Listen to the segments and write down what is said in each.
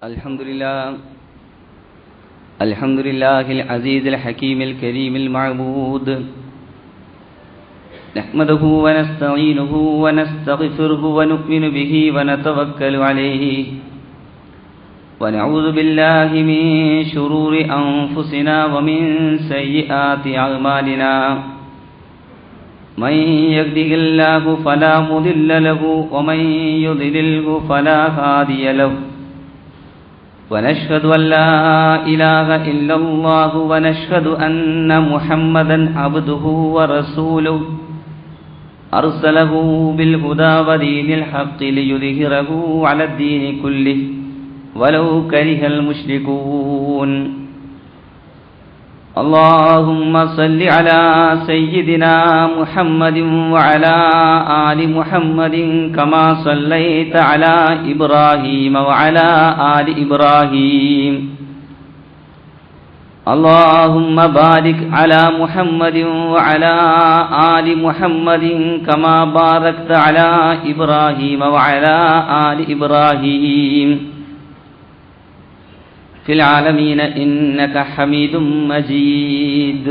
الحمد لله العزيز الحكيم الكريم المعبود، نحمده ونستعينه ونستغفره ونؤمن به ونتوكل عليه، ونعوذ بالله من شرور أنفسنا ومن سيئات أعمالنا، من يهده الله فلا مضل له ومن يضلله فلا هادي له، ونشهد أن لا إله إلا الله ونشهد أن محمدا عبده ورسوله، أرسله بالهدى ودين الحق ليظهره على الدين كله ولو كره المشركون. اللهم صل على سيدنا محمد وعلى آل محمد كما صليت على إبراهيم وعلى آل إبراهيم. اللهم بارك على محمد وعلى آل محمد كما باركت على إبراهيم وعلى آل إبراهيم في العالمين إنك حميد مجيد.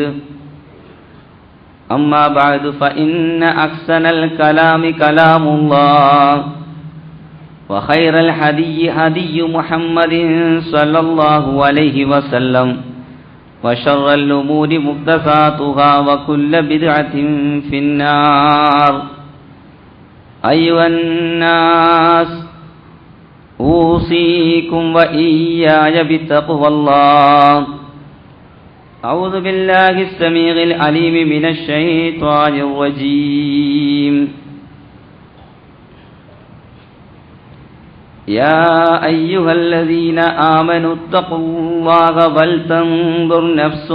أما بعد فإن أحسن الكلام كلام الله، وخير الهدي هدي محمد صلى الله عليه وسلم، وشر الأمور محدثاتها وكل بدعة في النار. أيها الناس، أوصيكم وإياي بتقوى الله. أعوذ بالله السميع العليم من الشيطان الرجيم. يا أيها الذين آمنوا اتقوا الله ولتنظر نفس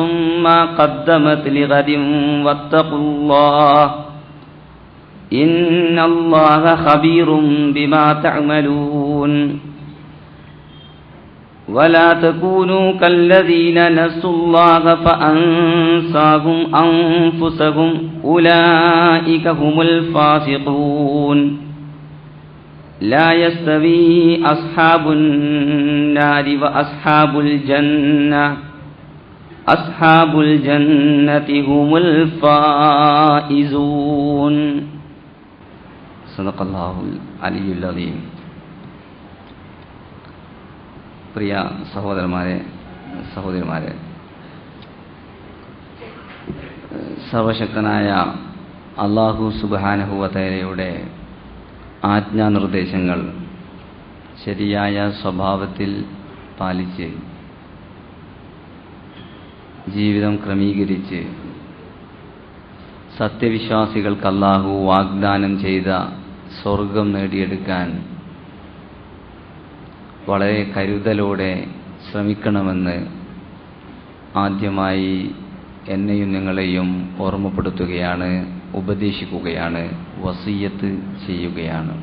ما قدمت لغد واتقوا الله إن الله خبير بما تعملون. ولا تكونوا كالذين نسوا الله فأنساهم أنفسهم أولئك هم الفاسقون. لا يستوي أصحاب النار وأصحاب الجنة، أصحاب الجنة هم الفائزون. صدق الله العلي العظيم. പ്രിയ സഹോദരന്മാരെ, സർവശക്തനായ അല്ലാഹു സുബ്ഹാനഹു വ തആലയുടെ ആജ്ഞാനിർദ്ദേശങ്ങൾ ശരിയായ സ്വഭാവത്തിൽ പാലിച്ച് ജീവിതം ക്രമീകരിച്ച് സത്യവിശ്വാസികൾക്ക് അല്ലാഹു വാഗ്ദാനം ചെയ്ത സ്വർഗം നേടിയെടുക്കാൻ വളരെ കരുതലോടെ ശ്രമിക്കണമെന്ന് ആദ്യമായി എന്നെയും നിങ്ങളെയും ഓർമ്മപ്പെടുത്തുകയാണ്, ഉപദേശിക്കുകയാണ്, വസിയ്യത്ത് ചെയ്യുകയാണ്.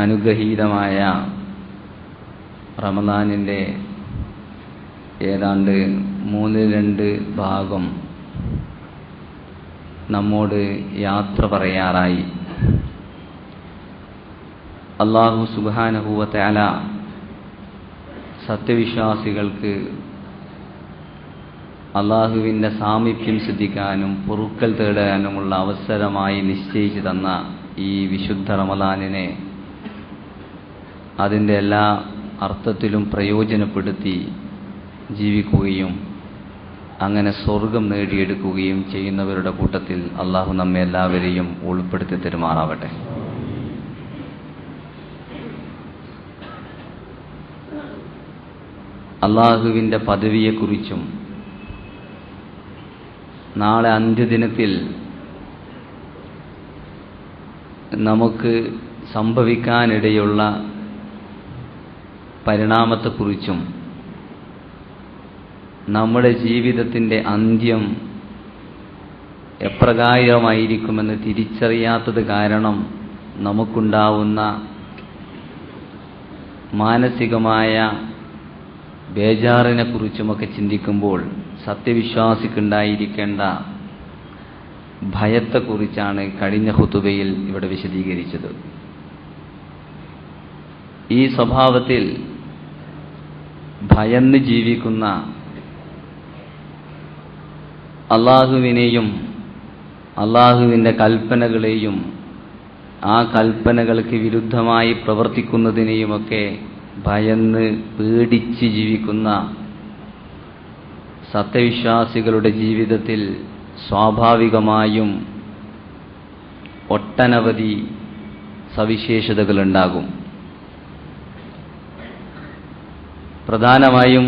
അനുഗ്രഹീതമായ റമദാനിൻ്റെ ഏതാണ്ട് 3/2 ഭാഗം നമ്മോട് യാത്ര പറയാറായി. അല്ലാഹു സുബ്ഹാനഹു വ തആല സത്യവിശ്വാസികൾക്ക് അല്ലാഹുവിൻ്റെ സാമീപ്യം സിദ്ധിക്കാനും പൊറുക്കൽ തേടാനുമുള്ള അവസരമായി നിശ്ചയിച്ചു തന്ന ഈ വിശുദ്ധ റമദാനിനെ അതിൻ്റെ എല്ലാ അർത്ഥത്തിലും പ്രയോജനപ്പെടുത്തി ജീവിക്കുകയും അങ്ങനെ സ്വർഗം നേടിയെടുക്കുകയും ചെയ്യുന്നവരുടെ കൂട്ടത്തിൽ അല്ലാഹു നമ്മെ എല്ലാവരെയും ഉൾപ്പെടുത്തി തരുമാറാവട്ടെ. അല്ലാഹുവിൻ്റെ പദവിയെക്കുറിച്ചും നാളെ അന്ത്യദിനത്തിൽ നമുക്ക് സംഭവിക്കാനിടയുള്ള പരിണാമത്തെക്കുറിച്ചും നമ്മുടെ ജീവിതത്തിൻ്റെ അന്ത്യം എപ്രകാരമായിരിക്കുമെന്ന് തിരിച്ചറിയാത്തത് കാരണം നമുക്കുണ്ടാവുന്ന മാനസികമായ ബേജാറിനെക്കുറിച്ചുമൊക്കെ ചിന്തിക്കുമ്പോൾ സത്യവിശ്വാസിക്കുണ്ടായിരിക്കേണ്ട ഭയത്തെക്കുറിച്ചാണ് കഴിഞ്ഞ ഖുതുബയിൽ ഇവിടെ വിശദീകരിച്ചത്. ഈ സ്വഭാവത്തിൽ ഭയന്ന് ജീവിക്കുന്ന, അള്ളാഹുവിനെയും അള്ളാഹുവിൻ്റെ കൽപ്പനകളെയും ആ കൽപ്പനകൾക്ക് വിരുദ്ധമായി പ്രവർത്തിക്കുന്നതിനെയുമൊക്കെ ഭയന്ന് പേടിച്ച് ജീവിക്കുന്ന സത്യവിശ്വാസികളുടെ ജീവിതത്തിൽ സ്വാഭാവികമായും ഒട്ടനവധി സവിശേഷതകളുണ്ടാകും. പ്രധാനമായും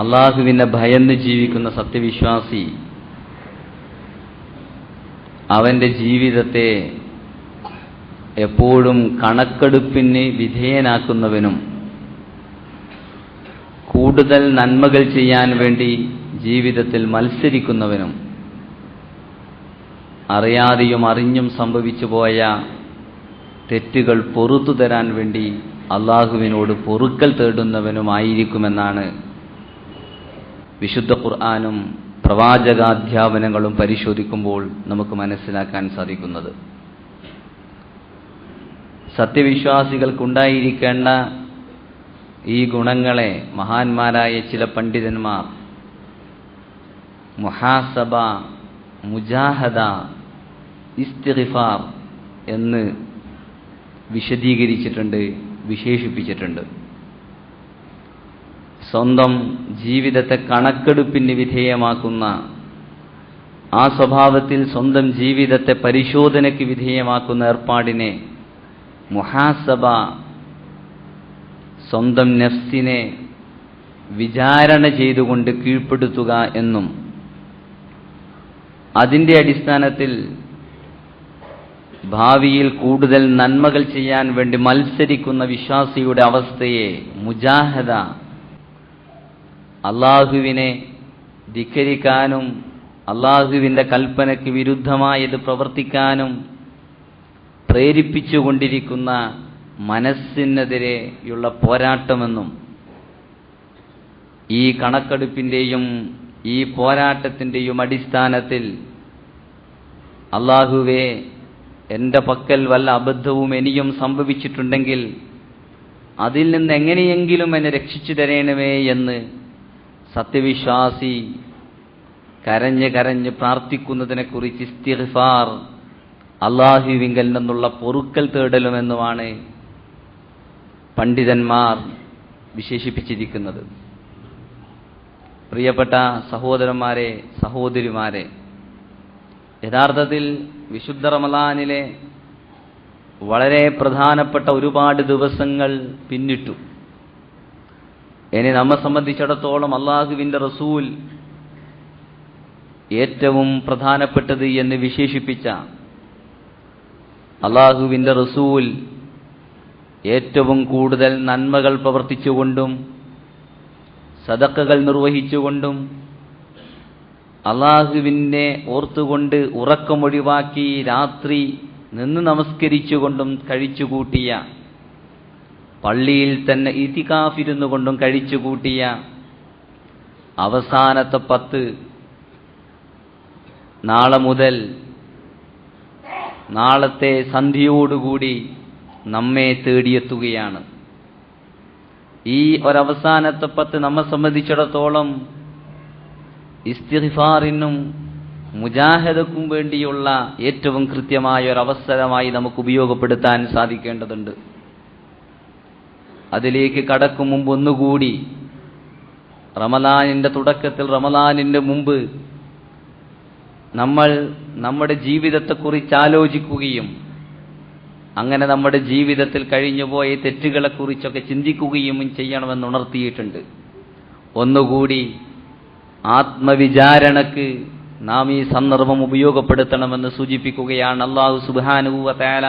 അള്ളാഹുവിനെ ഭയന്ന് ജീവിക്കുന്ന സത്യവിശ്വാസി അവൻ്റെ ജീവിതത്തെ എപ്പോഴും കണക്കെടുപ്പിന് വിധേയനാക്കുന്നവനും കൂടുതൽ നന്മകൾ ചെയ്യാൻ വേണ്ടി ജീവിതത്തിൽ മത്സരിക്കുന്നവനും അറിയാതെയും അറിഞ്ഞും സംഭവിച്ചു പോയ തെറ്റുകൾ പൊറുത്തു തരാൻ വേണ്ടി അള്ളാഹുവിനോട് പൊറുക്കൽ തേടുന്നവനുമായിരിക്കുമെന്നാണ് വിശുദ്ധ ഖുർആനും പ്രവാചകാധ്യാപനങ്ങളും പരിശോധിക്കുമ്പോൾ നമുക്ക് മനസ്സിലാക്കാൻ സാധിക്കുന്നത്. സത്യവിശ്വാസികൾക്കുണ്ടായിരിക്കേണ്ട ഈ ഗുണങ്ങളെ മഹാന്മാരായ ചില പണ്ഡിതന്മാർ മുഹാസബ, മുജാഹദ, ഇസ്തിഗ്ഫാർ എന്ന് വിശദീകരിച്ചിട്ടുണ്ട്, വിശേഷിപ്പിച്ചിട്ടുണ്ട്. സ്വന്തം ജീവിതത്തെ കണക്കെടുപ്പിന് വിധേയമാക്കുന്ന, ആ സ്വഭാവത്തിൽ സ്വന്തം ജീവിതത്തെ പരിശോധനയ്ക്ക് വിധേയമാക്കുന്ന ഏർപ്പാടിനെ മുഹാസബ, സ്വന്തം നഫ്സിനെ വിചാരണ ചെയ്തുകൊണ്ട് കീഴ്പ്പെടുത്തുക എന്നും, അതിൻ്റെ അടിസ്ഥാനത്തിൽ ഭാവിയിൽ കൂടുതൽ നന്മകൾ ചെയ്യാൻ വേണ്ടി മത്സരിക്കുന്ന വിശ്വാസിയുടെ അവസ്ഥയെ മുജാഹദ, അള്ളാഹുവിനെ ധിക്കരിക്കാനും അള്ളാഹുവിൻ്റെ കൽപ്പനയ്ക്ക് വിരുദ്ധമായത് പ്രവർത്തിക്കാനും പ്രേരിപ്പിച്ചുകൊണ്ടിരിക്കുന്ന മനസ്സിനെതിരെയുള്ള പോരാട്ടമെന്നും, ഈ കണക്കെടുപ്പിൻ്റെയും ഈ പോരാട്ടത്തിൻ്റെയും അടിസ്ഥാനത്തിൽ അള്ളാഹുവേ, എൻ്റെ പക്കൽ വല്ല അബദ്ധവും ഇനിയും സംഭവിച്ചിട്ടുണ്ടെങ്കിൽ അതിൽ നിന്ന് എങ്ങനെയെങ്കിലും എന്നെ രക്ഷിച്ചു തരണമേ എന്ന് സത്യവിശ്വാസി കരഞ്ഞ് കരഞ്ഞ് പ്രാർത്ഥിക്കുന്നതിനെക്കുറിച്ച് ഇസ്തിഗ്ഫാർ, അള്ളാഹുവിങ്കൽ നിന്നുള്ള പൊറുക്കൽ തേടലുമെന്നുമാണ് പണ്ഡിതന്മാർ വിശേഷിപ്പിച്ചിരിക്കുന്നത്. പ്രിയപ്പെട്ട സഹോദരന്മാരെ, സഹോദരിമാരെ, യഥാർത്ഥത്തിൽ വിശുദ്ധ റമളാനിലെ വളരെ പ്രധാനപ്പെട്ട ഒരുപാട് ദിവസങ്ങൾ പിന്നിട്ടു. ഇനി നമ്മെ സംബന്ധിച്ചിടത്തോളം അള്ളാഹുവിൻ്റെ റസൂൽ ഏറ്റവും പ്രധാനപ്പെട്ടത് എന്ന് വിശേഷിപ്പിച്ച അള്ളാഹുവിൻ്റെ റസൂൽ ഏറ്റവും കൂടുതൽ നന്മകൾ പ്രവർത്തിച്ചുകൊണ്ടും സദഖകൾ നിർവഹിച്ചുകൊണ്ടും അള്ളാഹുവിനെ ഓർത്തുകൊണ്ട് ഉറക്കമൊഴിവാക്കി രാത്രി നിന്ന് നമസ്കരിച്ചുകൊണ്ടും കഴിച്ചുകൂട്ടിയ, പള്ളിയിൽ തന്നെ ഇത്തികാഫിരുന്നു കൊണ്ടും കഴിച്ചുകൂട്ടിയ അവസാനത്തെ 10 നാളെ മുതൽ നാളത്തെ സന്ധ്യയോടുകൂടി നമ്മെ തേടിയെത്തുകയാണ്. ഈ ഒരവസാനത്തെ 10 നമ്മെ സംബന്ധിച്ചിടത്തോളം ഇസ്തിഗ്ഫാറിനും മുജാഹദക്കും വേണ്ടിയുള്ള ഏറ്റവും കൃത്യമായ ഒരവസരമായി നമുക്ക് ഉപയോഗപ്പെടുത്താൻ സാധിക്കേണ്ടതുണ്ട്. അതിലേക്ക് കടക്കും മുമ്പ് ഒന്നുകൂടി റമളാനിൻ്റെ തുടക്കത്തിൽ, റമളാനിൻ്റെ മുമ്പ് നമ്മൾ നമ്മുടെ ജീവിതത്തെക്കുറിച്ച് ആലോചിക്കുകയും അങ്ങനെ നമ്മുടെ ജീവിതത്തിൽ കഴിഞ്ഞുപോയ തെറ്റുകളെക്കുറിച്ചൊക്കെ ചിന്തിക്കുകയും ചെയ്യണമെന്ന് ഉണർത്തിയിട്ടുണ്ട്. ഒന്നുകൂടി ആത്മവിചാരണക്ക് നാം ഈ സന്ദർഭം ഉപയോഗപ്പെടുത്തണമെന്ന് സൂചിപ്പിക്കുകയാണ്. അല്ലാഹു സുബ്ഹാനഹു വ തആല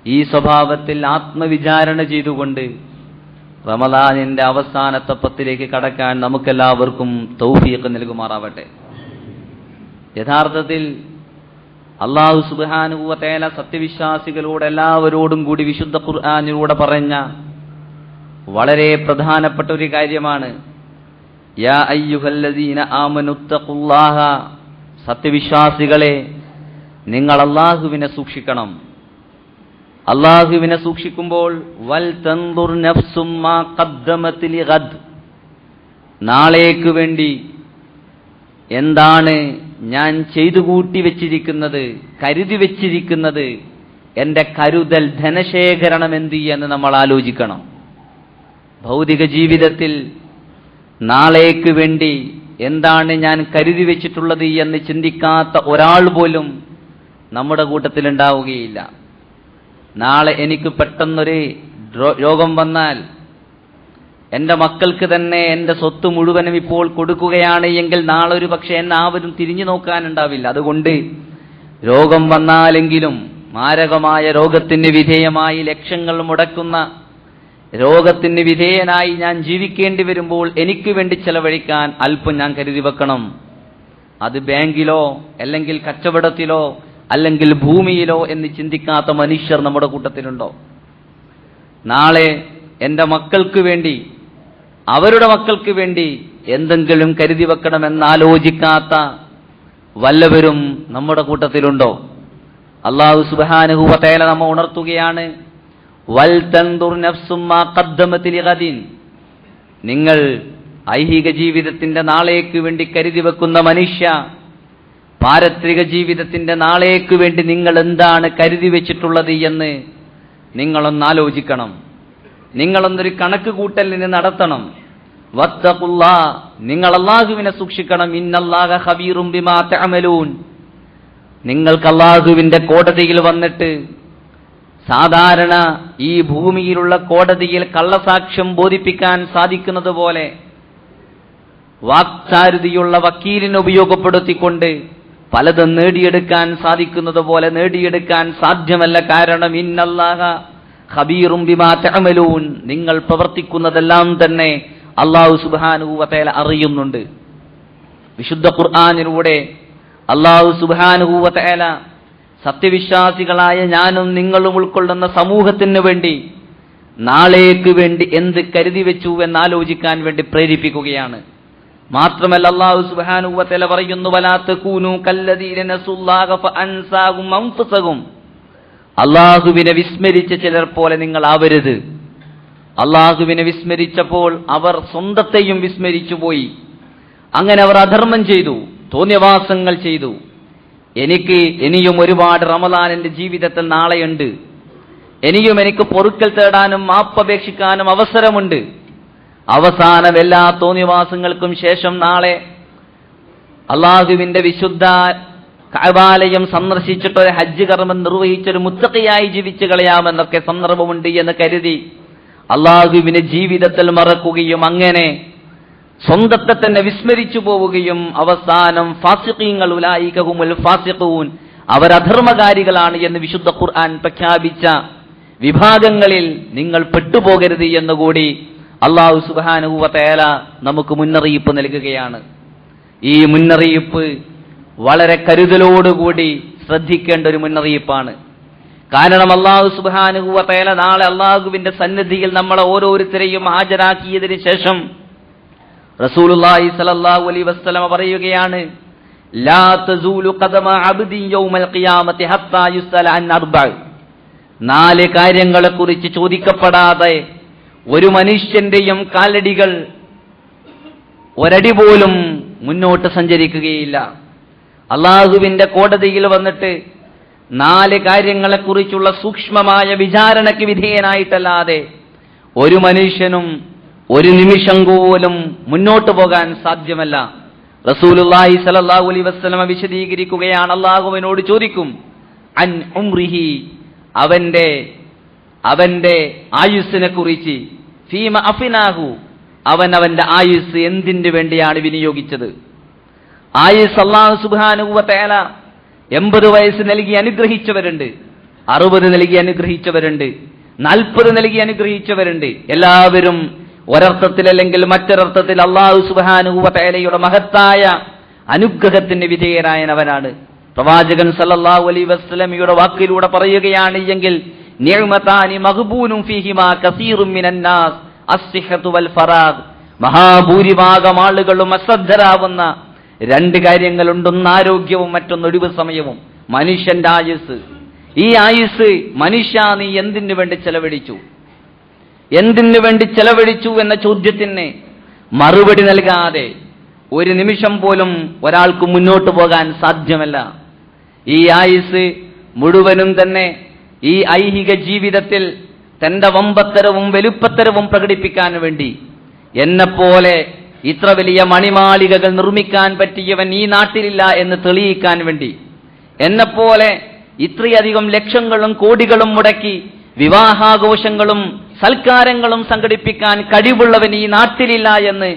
ഈ സ്വഭാവത്തിൽ ആത്മവിചാരണ ചെയ്തുകൊണ്ട് റമളാനിൻ്റെ അവസാനത്തെ 10 കടക്കാൻ നമുക്കെല്ലാവർക്കും തൗഫീഖ് നൽകുമാറാവട്ടെ. യഥാർത്ഥത്തിൽ അല്ലാഹു സുബ്ഹാനഹു വ തആല സത്യവിശ്വാസികളോട് എല്ലാവരോടും കൂടി വിശുദ്ധ ഖുർആനിലൂടെ പറഞ്ഞ വളരെ പ്രധാനപ്പെട്ട ഒരു കാര്യമാണ്. യാ അയ്യുഹല്ലദീന ആമനുത്തഖുല്ലാഹ, സത്യവിശ്വാസികളെ, നിങ്ങൾ അല്ലാഹുവിനെ സൂക്ഷിക്കണം. അള്ളാഹുവിനെ സൂക്ഷിക്കുമ്പോൾ വൽ തൻദുർ നഫ്സും മാ ഖദ്ദമത് ലിഗദ്, നാളേക്ക് വേണ്ടി എന്താണ് ഞാൻ ചെയ്തു കൂട്ടി വെച്ചിരിക്കുന്നത്, കരുതി വെച്ചിരിക്കുന്നത്, എന്റെ കരുതൽ ധനശേഖരണം എന്ത് എന്ന് നമ്മൾ ആലോചിക്കണം. ഭൗതിക ജീവിതത്തിൽ നാളേക്ക് വേണ്ടി എന്താണ് ഞാൻ കരുതി വെച്ചിട്ടുള്ളത് എന്ന് ചിന്തിക്കാത്ത ഒരാൾ പോലും നമ്മുടെ കൂട്ടത്തിലുണ്ടാവുകയില്ല. നാളെ എനിക്ക് പെട്ടെന്നൊരു രോഗം വന്നാൽ എന്റെ മക്കൾക്ക് തന്നെ എന്റെ സ്വത്ത് മുഴുവനും ഇപ്പോൾ കൊടുക്കുകയാണ് എങ്കിൽ നാളെ ഒരു പക്ഷെ എന്നെ ആവരും തിരിഞ്ഞു നോക്കാനുണ്ടാവില്ല. അതുകൊണ്ട് രോഗം വന്നാലെങ്കിലും മാരകമായ രോഗത്തിന് വിധേയമായി ലക്ഷങ്ങൾ മുടക്കുന്ന രോഗത്തിന് വിധേയനായി ഞാൻ ജീവിക്കേണ്ടി വരുമ്പോൾ എനിക്ക് വേണ്ടി ചെലവഴിക്കാൻ അല്പം ഞാൻ കരുതി വെക്കണം. അത് ബാങ്കിലോ അല്ലെങ്കിൽ കച്ചവടത്തിലോ അല്ലെങ്കിൽ ഭൂമിയിലോ എന്ന് ചിന്തിക്കാത്ത മനുഷ്യർ നമ്മുടെ കൂട്ടത്തിലുണ്ടോ? നാളെ എന്റെ മക്കൾക്ക് വേണ്ടി, അവരുടെ മക്കൾക്ക് വേണ്ടി എന്തെങ്കിലും കരുതി വെക്കണമെന്നാലോചിക്കാത്ത വല്ലവരും നമ്മുടെ കൂട്ടത്തിലുണ്ടോ? അല്ലാഹു സുബ്ഹാനഹു വ തആല നമ്മെ ഉണർത്തുകയാണ്, വൽ തൻദുർ നഫ്സും മാ ഖദ്ദമത് ലിഗദിൻ. നിങ്ങൾ ഐഹിക ജീവിതത്തിന്റെ നാളേക്ക് വേണ്ടി കരുതി വെക്കുന്ന മനുഷ്യ, പാരത്രിക ജീവിതത്തിന്റെ നാളേക്ക് വേണ്ടി നിങ്ങൾ എന്താണ് കരുതി വെച്ചിട്ടുള്ളത് എന്ന് നിങ്ങളൊന്നാലോചിക്കണം. നിങ്ങളൊന്നൊരു കണക്ക് കൂട്ടലിന് നടത്തണം. വത്തഖുല്ലാ, നിങ്ങൾ അല്ലാഹുവിനെ സൂക്ഷിക്കണം. ഇന്നല്ലാഹ ഖബീറും ബിമാ തഅമലൂൻ. നിങ്ങൾക്ക് അല്ലാഹുവിന്റെ കോടതിയിൽ വന്നിട്ട്, സാധാരണ ഈ ഭൂമിയിലുള്ള കോടതിയിൽ കള്ളസാക്ഷ്യം ബോധിപ്പിക്കാൻ സാധിക്കുന്നത് പോലെ വാക്ചാരുതിയുള്ള വക്കീലിനെ ഉപയോഗപ്പെടുത്തിക്കൊണ്ട് പലതും നേടിയെടുക്കാൻ സാധിക്കുന്നത് പോലെ നേടിയെടുക്കാൻ സാധ്യമല്ല. കാരണം ഇന്നല്ലാഹ ഖബീറും ബിമാ തഅമലൂൻ, നിങ്ങൾ പ്രവർത്തിക്കുന്നതെല്ലാം തന്നെ അല്ലാഹു സുബ്ഹാനഹു വ തആല അറിയുന്നുണ്ട്. വിശുദ്ധ ഖുർആനിലൂടെ അല്ലാഹു സുബ്ഹാനഹു വ തആല സത്യവിശ്വാസികളായ ഞാനും നിങ്ങളും ഉൾക്കൊള്ളുന്ന സമൂഹത്തിന് വേണ്ടി നാളേക്ക് വേണ്ടി എന്ത് കരുതി വെച്ചു എന്നാലോചിക്കാൻ വേണ്ടി പ്രേരിപ്പിക്കുകയാണ്. മാത്രമല്ല അല്ലാഹു സുബ്ഹാനഹു വ തആല പറയുന്നു, വലാ തകൂനു കല്ലദീന നസുല്ലാഹ ഫഅൻസാഹും അൻഫുസഹും. അല്ലാഹുവിനെ വിസ്മരിച്ച ചിലർ പോലെ നിങ്ങൾ ആവരുത്. അല്ലാഹുവിനെ വിസ്മരിച്ചപ്പോൾ അവർ സ്വന്തത്തെയും വിസ്മരിച്ചു പോയി. അങ്ങനെ അവർ അധർമ്മം ചെയ്തു, തോന്നിയവാസങ്ങൾ ചെയ്തു. എനിക്ക് ഇനിയും ഒരുപാട് റമദാൻ എന്റെ ജീവിതത്തിൽ നാളെയുണ്ട്. എനിക്ക് പൊറുക്കൽ തേടാനും മാപ്പപേക്ഷിക്കാനും അവസരമുണ്ട്. അവസാനം എല്ലാ തോന്നിവാസങ്ങൾക്കും ശേഷം നാളെ അള്ളാഹുവിന്റെ വിശുദ്ധ കഅബാലയം സന്ദർശിച്ചിട്ടൊരു ഹജ്ജ് കർമ്മം നിർവഹിച്ചൊരു മുത്തഖിയായി ജീവിച്ചു കളയാമെന്നൊക്കെ സന്ദർഭമുണ്ട് എന്ന് കരുതി അള്ളാഹുവിനെ ജീവിതത്തിൽ മറക്കുകയും അങ്ങനെ സ്വന്തത്തെ തന്നെ വിസ്മരിച്ചു പോവുകയും അവസാനം ഫാസിഖീങ്ങൾ, ഉലൈക ഹുമുൽ ഫാസിഖൂൻ, അവരധർമ്മകാരികളാണ് എന്ന് വിശുദ്ധ ഖുർആൻ പ്രഖ്യാപിച്ച വിഭാഗങ്ങളിൽ നിങ്ങൾ പെട്ടുപോകരുത് എന്നുകൂടി അല്ലാഹു സുബ്ഹാനഹു വ തആല നമുക്ക് മുന്നറിയിപ്പ് നൽകുകയാണ്. ഈ മുന്നറിയിപ്പ് വളരെ കരുതലോടുകൂടി ശ്രദ്ധിക്കേണ്ട ഒരു മുന്നറിയിപ്പാണ്. കാരണം അല്ലാഹു സുബ്ഹാനഹു വ തആല നാളെ അല്ലാഹുവിന്റെ സന്നിധിയിൽ നമ്മളെ ഓരോരുത്തരെയും ഹാജരാക്കിയതിനു ശേഷം റസൂലുള്ളാഹി സ്വല്ലല്ലാഹു അലൈഹി വസല്ലം പറയുകയാണ്, ലാ തസൂലു ഖദമ അബ്ദിൻ യൗമൽ ഖിയാമത്തി ഹത്താ യുസ്അല അൻ അർബഅ. 4 കാര്യങ്ങളെക്കുറിച്ച് ചോദിക്കപ്പെടാതെ ഒരു മനുഷ്യന്റെയും കാലടികൾ ഒരടി പോലും മുന്നോട്ട് സഞ്ചരിക്കുകയില്ല. അള്ളാഹുവിന്റെ കോടതിയിൽ വന്നിട്ട് 4 കാര്യങ്ങളെക്കുറിച്ചുള്ള സൂക്ഷ്മമായ വിചാരണയ്ക്ക് വിധേയനായിട്ടല്ലാതെ ഒരു മനുഷ്യനും ഒരു നിമിഷം പോലും മുന്നോട്ട് പോകാൻ സാധ്യമല്ല. റസൂലുള്ളാഹി സ്വല്ലല്ലാഹു അലൈഹി വസല്ലം വിശദീകരിക്കുകയാണ്, അള്ളാഹുവിനോട് ചോദിക്കും അൻ ഉംറിഹി, അവന്റെ ആയുസ്സിനെ കുറിച്ച്, ഫീമ അഫിനാഹു, അവന്റെ ആയുസ് എന്തിനു വേണ്ടിയാണ് വിനിയോഗിച്ചത്. ആയുസ് അല്ലാഹു സുബ്ഹാനഹു വ തആല 80 വയസ്സ് നൽകി അനുഗ്രഹിച്ചവരുണ്ട്, 60 നൽകി അനുഗ്രഹിച്ചവരുണ്ട്, 40 നൽകി അനുഗ്രഹിച്ചവരുണ്ട്. എല്ലാവരും ഒരർത്ഥത്തിൽ അല്ലെങ്കിൽ മറ്റൊരർത്ഥത്തിൽ അല്ലാഹു സുബ്ഹാനഹു വ തആലയുടെ മഹത്തായ അനുഗ്രഹത്തിന് വിധേയനായവനാണ്. പ്രവാചകൻ സല്ലല്ലാഹു അലൈഹി വസല്ലമയുടെ വാക്കിലൂടെ പറയുകയാണ് എങ്കിൽ, നിഅമതാനി മഗ്ബൂനും ഫീഹിമാ കസീറും മിനന്നാസ് അസ്സിഹ്ഹതു വൽ ഫറാഗ്. മഹാഭൂരിഭാഗം ആളുകളും അശ്രദ്ധരാവുന്ന 2 കാര്യങ്ങളുണ്ട്. ഒന്ന് ആരോഗ്യവും മറ്റൊന്ന് ഒഴിവ് സമയവും. മനുഷ്യന്റെ ആയുസ് ഈ ആയുസ് മനുഷ്യ നീ എന്തിനു വേണ്ടി ചെലവഴിച്ചു? എന്തിനു വേണ്ടി ചെലവഴിച്ചു എന്ന ചോദ്യത്തിന് മറുപടി നൽകാതെ ഒരു നിമിഷം പോലും ഒരാൾക്ക് മുന്നോട്ട് പോകാൻ സാധ്യമല്ല. ഈ ആയുസ് മുഴുവനും തന്നെ ഈ ഐഹിക ജീവിതത്തിൽ തന്റെ വമ്പത്തരവും വലുപ്പത്തരവും പ്രകടിപ്പിക്കാൻ വേണ്ടി, എന്നെപ്പോലെ ഇത്ര വലിയ മണിമാളികകൾ നിർമ്മിക്കാൻ പറ്റിയവൻ ഈ നാട്ടിലില്ല എന്ന് തെളിയിക്കാൻ വേണ്ടി, എന്നെപ്പോലെ ഇത്രയധികം ലക്ഷങ്ങളും കോടികളും മുടക്കി വിവാഹാഘോഷങ്ങളും സൽക്കാരങ്ങളും സംഘടിപ്പിക്കാൻ കഴിവുള്ളവൻ ഈ നാട്ടിലില്ല എന്ന്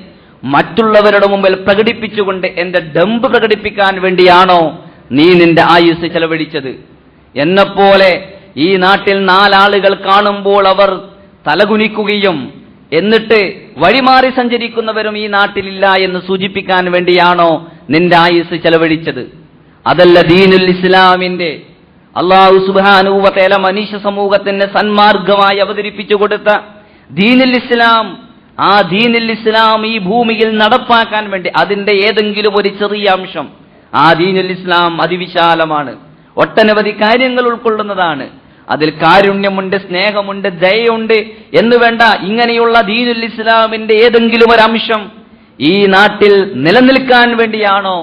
മറ്റുള്ളവരുടെ മുമ്പിൽ പ്രകടിപ്പിച്ചുകൊണ്ട് എന്റെ ഡംബ് പ്രകടിപ്പിക്കാൻ വേണ്ടിയാണോ നീ നിന്റെ ആയുസ് ചെലവഴിച്ചത്? എന്നെപ്പോലെ ഈ നാട്ടിൽ 4 ആളുകൾ കാണുമ്പോൾ അവർ തലകുനിക്കുകയും എന്നിട്ട് വഴിമാറി സഞ്ചരിക്കുന്നവരും ഈ നാട്ടിലില്ല എന്ന് സൂചിപ്പിക്കാൻ വേണ്ടിയാണോ നിന്റെ ആയുസ് ചെലവഴിച്ചത്? അതല്ല ദീനുൽ ഇസ്ലാമിന്റെ അല്ലാഹു സുബ്ഹാനഹു വ തആല മനുഷ്യ സമൂഹത്തിന് സന്മാർഗമായി അവതരിപ്പിച്ചു കൊടുത്ത ദീനുൽ ഇസ്ലാം, ആ ദീനുൽ ഇസ്ലാം ഈ ഭൂമിയിൽ നടപ്പാക്കാൻ വേണ്ടി അതിന്റെ ഏതെങ്കിലും ഒരു ചെറിയ അംശം, ആ ദീനുൽ ഇസ്ലാം അതിവിശാലമാണ്, ഒട്ടനവധി കാര്യങ്ങൾ ഉൾക്കൊള്ളുന്നതാണ്. അതിൽ കാരുണ്യമുണ്ട്, സ്നേഹമുണ്ട്, ദയയുണ്ട് എന്ന് വേണ്ട. ഇങ്ങനെയുള്ള ദീനുൽ ഇസ്ലാമിന്റെ ഏതെങ്കിലും ഒരു അംശം ഈ നാട്ടിൽ നിലനിൽക്കാൻ വേണ്ടിയാണോ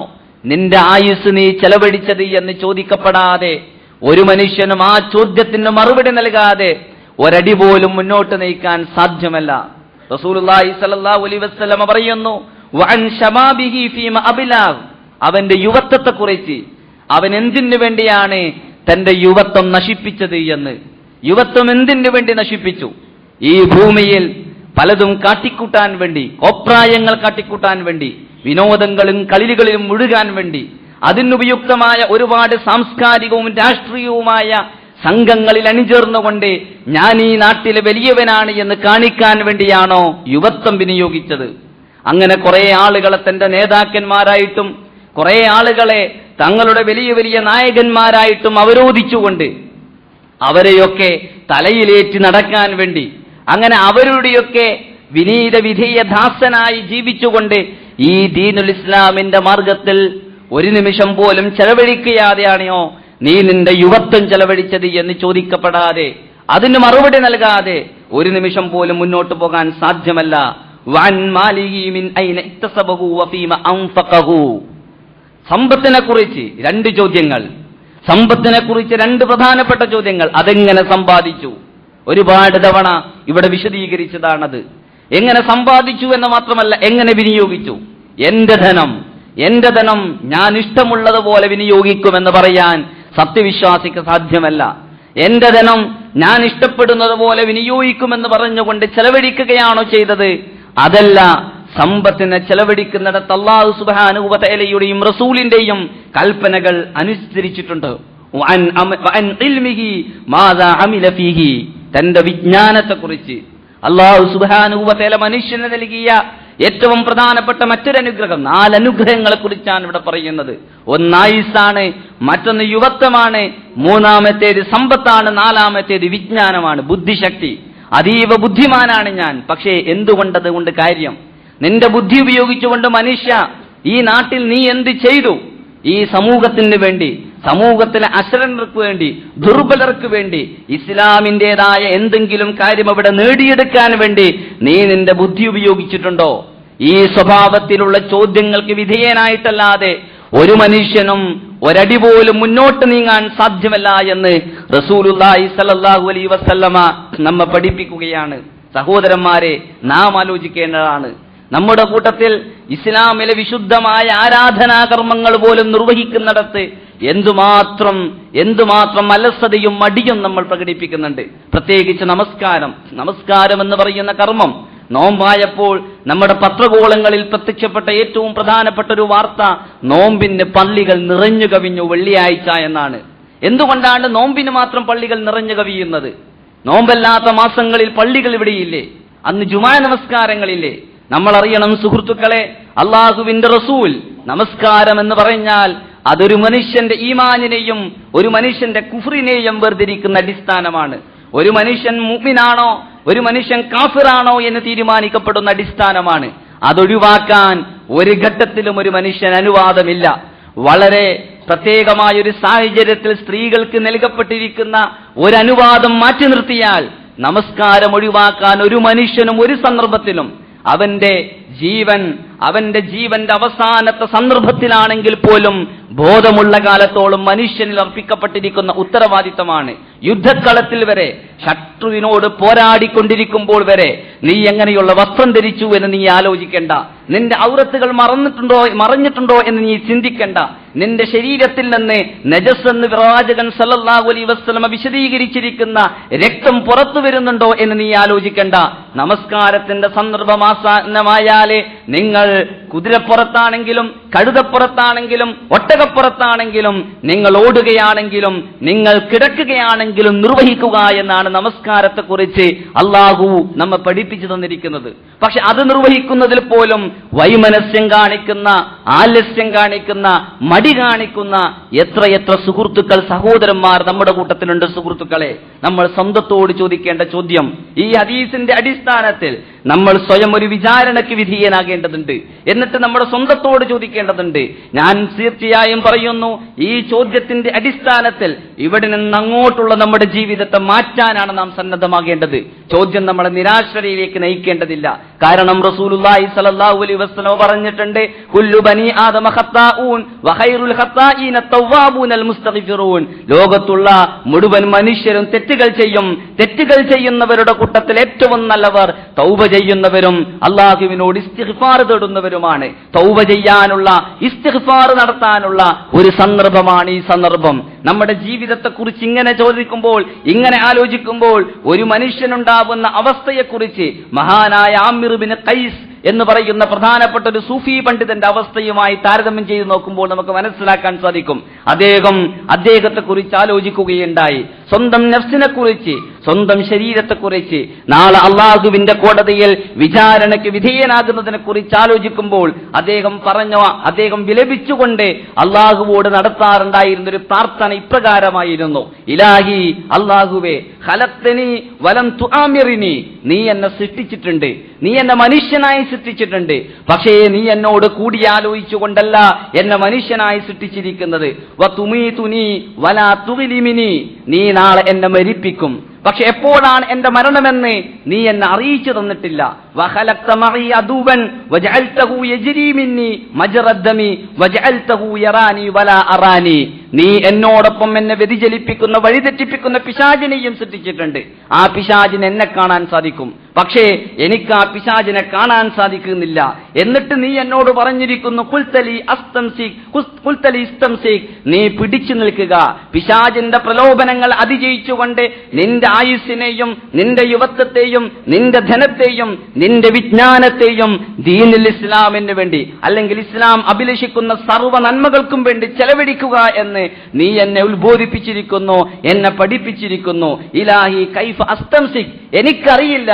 നിന്റെ ആയുസ് നീ ചെലവഴിച്ചത് എന്ന് ചോദിക്കപ്പെടാതെ, ഒരു മനുഷ്യനും ആ ചോദ്യത്തിന് മറുപടി നൽകാതെ ഒരടി പോലും മുന്നോട്ട് നയിക്കാൻ സാധ്യമല്ല. റസൂലുള്ളാഹി സ്വല്ലല്ലാഹു അലൈഹി വസല്ലം പറയുന്നു, വഅൻ ശമാബിഹി ഫീമ അബ്ലാഗ്, അവന്റെ യുവത്വത്തെക്കുറിച്ച്, അവൻ എന്തിനു വേണ്ടിയാണ് തന്റെ യുവത്വം നശിപ്പിച്ചത് എന്ന്. യുവത്വം എന്തിനു വേണ്ടി നശിപ്പിച്ചു? ഈ ഭൂമിയിൽ പലതും കാട്ടിക്കൂട്ടാൻ വേണ്ടി, കോപ്രായങ്ങൾ കാട്ടിക്കൂട്ടാൻ വേണ്ടി, വിനോദങ്ങളും കളികളിലും മുഴുകാൻ വേണ്ടി, അതിനുപയുക്തമായ ഒരുപാട് സാംസ്കാരികവും രാഷ്ട്രീയവുമായ സംഘങ്ങളിൽ അണിചേർന്നുകൊണ്ട് ഞാൻ ഈ നാട്ടിലെ വലിയവനാണ് എന്ന് കാണിക്കാൻ വേണ്ടിയാണോ യുവത്വം വിനിയോഗിച്ചത്? അങ്ങനെ കുറെ ആളുകളെ തന്റെ നേതാക്കന്മാരായിട്ടും കുറെ ആളുകളെ തങ്ങളുടെ വലിയ വലിയ നായകന്മാരായിട്ടും അവരോധിച്ചുകൊണ്ട് അവരെയൊക്കെ തലയിലേറ്റി നടക്കാൻ വേണ്ടി, അങ്ങനെ അവരുടെയൊക്കെ വിനീത വിധേയ ദാസനായി ജീവിച്ചുകൊണ്ട് ഈ ദീനുൽ ഇസ്ലാമിന്റെ മാർഗത്തിൽ ഒരു നിമിഷം പോലും ചെലവഴിക്കാതെയാണോ നീ നിന്റെ യുവത്വം ചെലവഴിച്ചത് എന്ന് ചോദിക്കപ്പെടാതെ, അതിന് മറുപടി നൽകാതെ ഒരു നിമിഷം പോലും മുന്നോട്ട് പോകാൻ സാധ്യമല്ല. വഅൻ മാലിഹി മിൻ ഐന ഇക്തസബഹു വഫീമ അൻഫഖഹു. സമ്പത്തിനെ കുറിച്ച് 2 ചോദ്യങ്ങൾ, സമ്പത്തിനെ കുറിച്ച് 2 പ്രധാനപ്പെട്ട ചോദ്യങ്ങൾ. അതെങ്ങനെ സമ്പാദിച്ചു? ഒരുപാട് തവണ ഇവിടെ വിശദീകരിച്ചതാണത്. എങ്ങനെ സമ്പാദിച്ചു എന്ന് മാത്രമല്ല, എങ്ങനെ വിനിയോഗിച്ചു? എന്റെ ധനം ഞാൻ ഇഷ്ടമുള്ളതുപോലെ വിനിയോഗിക്കുമെന്ന് പറയാൻ സത്യവിശ്വാസിക്ക് സാധ്യമല്ല. എന്റെ ധനം ഞാൻ ഇഷ്ടപ്പെടുന്നത് പോലെ വിനിയോഗിക്കുമെന്ന് പറഞ്ഞുകൊണ്ട് ചെലവഴിക്കുകയാണോ ചെയ്തത്? അതല്ല. സമ്പത്തിനെ ചെലവഴിക്കുന്നിടത്ത് അല്ലാഹു സുബ്ഹാനഹു വ തആലയുടെയും റസൂലിന്റെയും കൽപ്പനകൾ അനുസരിച്ചിട്ടുണ്ട്. വഅൻ ഇൽമിഹി മാദാ അമില ഫീഹി, തന്റെ വിജ്ഞാനത്തെക്കുറിച്ച് അല്ലാഹു സുബ്ഹാനഹു വ തആല മനുഷ്യന് നൽകിയ ഏറ്റവും പ്രധാനപ്പെട്ട മറ്റൊരു അനുഗ്രഹം, 4 അനുഗ്രഹങ്ങളെ കുറിച്ചാണ് ഇവിടെ പറയുന്നത്. ഒന്ന് ആയുസ്സാണ്, മറ്റൊന്ന് യുവത്വമാണ്, മൂന്നാമത്തേത് സമ്പത്താണ്, നാലാമത്തേത് വിജ്ഞാനമാണ്, ബുദ്ധിശക്തി. അതീവ ബുദ്ധിമാനാണ് ഞാൻ. പക്ഷേ എന്തുകൊണ്ടതുകൊണ്ട് കാര്യം? നിന്റെ ബുദ്ധി ഉപയോഗിച്ചുകൊണ്ട് മനുഷ്യ ഈ നാട്ടിൽ നീ എന്ത് ചെയ്തു? ഈ സമൂഹത്തിന് വേണ്ടി, സമൂഹത്തിലെ അശരണർക്ക് വേണ്ടി, ദുർബലർക്ക് വേണ്ടി, ഇസ്ലാമിൻ്റെതായ എന്തെങ്കിലും കാര്യം അവിടെ നേടിയെടുക്കാൻ വേണ്ടി നീ നിന്റെ ബുദ്ധി ഉപയോഗിച്ചിട്ടുണ്ടോ? ഈ സ്വഭാവത്തിലുള്ള ചോദ്യങ്ങൾക്ക് വിധേയനായിട്ടല്ലാതെ ഒരു മനുഷ്യനും ഒരടി പോലും മുന്നോട്ട് നീങ്ങാൻ സാധ്യമല്ല എന്ന് റസൂലുള്ളാഹി സ്വല്ലല്ലാഹു അലൈഹി വസല്ലമ നമ്മെ പഠിപ്പിക്കുകയാണ്. സഹോദരന്മാരെ, നാം ആലോചിക്കേണ്ടതാണ്. നമ്മുടെ കൂട്ടത്തിൽ ഇസ്ലാമിലെ വിശുദ്ധമായ ആരാധനാകർമ്മങ്ങൾ പോലും നിർവഹിക്കുന്നിടത്ത് എന്തുമാത്രം അലസതയും മടിയും നമ്മൾ പ്രകടിപ്പിക്കുന്നുണ്ട്. പ്രത്യേകിച്ച് നമസ്കാരം എന്ന് പറയുന്ന കർമ്മം. നോമ്പായപ്പോൾ നമ്മുടെ പത്രകോളങ്ങളിൽ പ്രത്യക്ഷപ്പെട്ട ഏറ്റവും പ്രധാനപ്പെട്ട ഒരു വാർത്ത, നോമ്പിന് പള്ളികൾ നിറഞ്ഞു കവിഞ്ഞു വെള്ളിയാഴ്ച എന്നാണ്. എന്തുകൊണ്ടാണ് നോമ്പിന് മാത്രം പള്ളികൾ നിറഞ്ഞു കവിയുന്നത്? നോമ്പല്ലാത്ത മാസങ്ങളിൽ പള്ളികൾ ഇവിടെയില്ലേ? അന്ന് ജുമാ നമസ്കാരങ്ങളില്ലേ? നമ്മൾ അറിയണം സുഹൃത്തുക്കളെ, അള്ളാഹുവിന്റെ റസൂൽ നമസ്കാരം എന്ന് പറഞ്ഞാൽ അതൊരു മനുഷ്യന്റെ ഈമാനിനെയും ഒരു മനുഷ്യന്റെ കുഫ്റിനെയും വേർതിരിക്കുന്ന അടിസ്ഥാനമാണ്. ഒരു മനുഷ്യൻ മുഅ്മിനാണോ ഒരു മനുഷ്യൻ കാഫിറാണോ എന്ന് തീരുമാനിക്കപ്പെടുന്ന അടിസ്ഥാനമാണ്. അതൊഴിവാക്കാൻ ഒരു ഘട്ടത്തിലും ഒരു മനുഷ്യൻ അനുവാദമില്ല. വളരെ പ്രത്യേകമായൊരു സാഹചര്യത്തിൽ സ്ത്രീകൾക്ക് നൽകപ്പെട്ടിരിക്കുന്ന ഒരനുവാദം മാറ്റി നിർത്തിയാൽ നമസ്കാരം ഒഴിവാക്കാൻ ഒരു മനുഷ്യനും ഒരു സന്ദർഭത്തിലും അവന്റെ ജീവന്റെ അവസാനത്തെ സന്ദർഭത്തിലാണെങ്കിൽ പോലും ബോധമുള്ള കാലത്തോളം മനുഷ്യനിൽ അർപ്പിക്കപ്പെട്ടിരിക്കുന്ന ഉത്തരവാദിത്തമാണ്. യുദ്ധക്കളത്തിൽ വരെ ശത്രുവിനോട് പോരാടിക്കൊണ്ടിരിക്കുമ്പോൾ വരെ നീ എങ്ങനെയുള്ള വസ്ത്രം ധരിച്ചു എന്ന് നീ ആലോചിക്കേണ്ട. നിന്റെ ഔറത്തുകൾ മറഞ്ഞിട്ടുണ്ടോ എന്ന് നീ ചിന്തിക്കേണ്ട. നിന്റെ ശരീരത്തിൽ നിന്ന് നജസ് എന്ന് പ്രവാചകൻ സല്ലല്ലാഹു അലൈഹി വസല്ലം വിശദീകരിച്ചിരിക്കുന്ന രക്തം പുറത്തു വരുന്നുണ്ടോ എന്ന് നീ ആലോചിക്കേണ്ട. നമസ്കാരത്തിന്റെ സന്ദർഭമാസാനമായാലേ നിങ്ങൾ കുതിരപ്പുറത്താണെങ്കിലും കഴുതപ്പുറത്താണെങ്കിലും ഒട്ടകപ്പുറത്താണെങ്കിലും നിങ്ങൾ ഓടുകയാണെങ്കിലും നിങ്ങൾ കിടക്കുകയാണെങ്കിലും നിർവഹിക്കുക എന്നാണ് നമസ്കാരത്തെക്കുറിച്ച് അള്ളാഹു നമ്മെ പഠിപ്പിച്ചു തന്നിരിക്കുന്നത്. പക്ഷെ അത് നിർവഹിക്കുന്നതിൽ പോലും വൈമനസ്യം കാണിക്കുന്ന, ആലസ്യം കാണിക്കുന്ന, മടി കാണിക്കുന്ന എത്രയെത്ര സുഹൃത്തുക്കൾ, സഹോദരന്മാർ നമ്മുടെ കൂട്ടത്തിലുണ്ട്. സുഹൃത്തുക്കളെ, നമ്മൾ സ്വന്തത്തോട് ചോദിക്കേണ്ട ചോദ്യം, ഈ ഹദീസിന്റെ അടിസ്ഥാനത്തിൽ നമ്മൾ സ്വയം ഒരു വിചാരണയ്ക്ക് വിധേയനാകേണ്ടതുണ്ട്. എന്നിട്ട് നമ്മുടെ സ്വന്തത്തോട് ചോദിക്കേണ്ടതുണ്ട്. ഞാൻ തീർച്ചയായും പറയുന്നു, ഈ ചോദ്യത്തിന്റെ അടിസ്ഥാനത്തിൽ ഇവിടെ നിന്ന് അങ്ങോട്ടുള്ള നമ്മുടെ ജീവിതത്തെ മാറ്റാനാണ് നാം സന്നദ്ധമാകേണ്ടത്. ചോദ്യം നമ്മളെ നിരാശയിലേക്ക് നയിക്കേണ്ടതില്ല. കാരണം റസൂലുള്ളാഹി സ്വല്ലല്ലാഹു അലൈഹി വസല്ലം പറഞ്ഞിട്ടുണ്ട്, കുല്ലു ബനി ആദമ ഖത്താഊൻ വഖൈറുൽ ഖത്താഈന തവ്വാബൂനൽ മുസ്തഗ്ഫിറൂൻ. ലോകത്തുള്ള മുഴുവൻ മനുഷ്യരും തെറ്റുകൾ ചെയ്യും. തെറ്റുകൾ ചെയ്യുന്നവരുടെ കൂട്ടത്തിൽ ഏറ്റവും നല്ലവർ തൗബ ചെയ്യുന്നവരും അല്ലാഹുവിനോട് ഇസ്തിഗ്ഫാർ തേടുന്നവരുമാണ്. തൗബ ചെയ്യാനുള്ള, ഇസ്തിഗ്ഫാർ നടത്താനുള്ള ഒരു സന്ദർഭമാണ് ഈ സന്ദർഭം. നമ്മുടെ ജീവിതത്തെക്കുറിച്ച് ഇങ്ങനെ ചോദിക്കുമ്പോൾ, ഇങ്ങനെ ആലോചിക്കുമ്പോൾ ഒരു മനുഷ്യനുണ്ടാവുന്ന അവസ്ഥയെക്കുറിച്ച് മഹാനായ ആമിർ ഇബ്നു ഖൈസ് എന്ന് പറയുന്ന പ്രധാനപ്പെട്ട ഒരു സൂഫി പണ്ഡിതന്റെ അവസ്ഥയുമായി താരതമ്യം ചെയ്ത് നോക്കുമ്പോൾ നമുക്ക് മനസ്സിലാക്കാൻ സാധിക്കും. അദ്ദേഹത്തെക്കുറിച്ച് ആലോചിക്കുകയുണ്ടായി. സ്വന്തം നഫ്സിനെ കുറിച്ച്, സ്വന്തം ശരീരത്തെക്കുറിച്ച്, നാളെ അള്ളാഹുവിന്റെ കോടതിയിൽ വിചാരണയ്ക്ക് വിധേയനാകുന്നതിനെ കുറിച്ച് ആലോചിക്കുമ്പോൾ അദ്ദേഹം വിലപിച്ചുകൊണ്ട് അള്ളാഹുവോട് നടത്താറുണ്ടായിരുന്ന ഒരു പ്രാർത്ഥന ഇപ്രകാരമായിരുന്നു: ഇലാഹി, അള്ളാഹുവേ, ഖലഖ്തനി വലം തുആമിറിനി, നീ എന്നെ സൃഷ്ടിച്ചിട്ടുണ്ട്, നീ എന്നെ മനുഷ്യനായി സൃഷ്ടിച്ചിട്ടുണ്ട്. പക്ഷേ നീ എന്നോട് കൂടിയാലോചിച്ചുകൊണ്ടല്ല എന്നെ മനുഷ്യനായി സൃഷ്ടിച്ചിരിക്കുന്നത്. വതുമീതുനി വലാ തുഗ്ലിമിനി, നീ നാളെ എന്നെ മരിപ്പിക്കും. പക്ഷെ എപ്പോഴാണ് എന്റെ മരണമെന്ന് നീ എന്നെ അറിയിച്ചു തന്നിട്ടില്ല. വഖലഖ്ത മഈ അദൂബൻ വജഅൽതഹു യജ്രി മിന്നി മജ്റദ്ദമി വജഅൽതഹു യറാനി വലാ അറാനി, നീ എന്നോടൊപ്പം എന്നെ വ്യതിചലിപ്പിക്കുന്ന, വഴിതെറ്റിപ്പിക്കുന്ന പിശാചിനെയും സൃഷ്ടിച്ചിട്ടുണ്ട്. ആ പിശാചിന് എന്നെ കാണാൻ സാധിക്കും, പക്ഷേ എനിക്ക് ആ പിശാചിനെ കാണാൻ സാധിക്കുന്നില്ല. എന്നിട്ട് നീ എന്നോട് പറഞ്ഞിരിക്കുന്നു, ഖുൽതലി ഇസ്തംസിക്, നീ പിടിച്ചു നിൽക്കുക. പിശാചിന്റെ പ്രലോഭനങ്ങൾ അതിജയിച്ചുകൊണ്ട് നിന്റെ ആയുസ്സിനെയും നിന്റെ യുവത്വത്തെയും നിന്റെ ധനത്തെയും നിന്റെ വിജ്ഞാനത്തെയും ദീനുൽ ഇസ്ലാമിന് വേണ്ടി, അല്ലെങ്കിൽ ഇസ്ലാം അഭിലഷിക്കുന്ന സർവ്വ നന്മകൾക്കും വേണ്ടി ചെലവഴിക്കുക എന്ന് നീ എന്നെ ഉത്ബോധിപ്പിച്ചിരിക്കുന്നു, എന്നെ പഠിപ്പിച്ചിരിക്കുന്നു. ഇലാഹി കൈഫ അസ്തംസിക്, എനിക്കറിയില്ല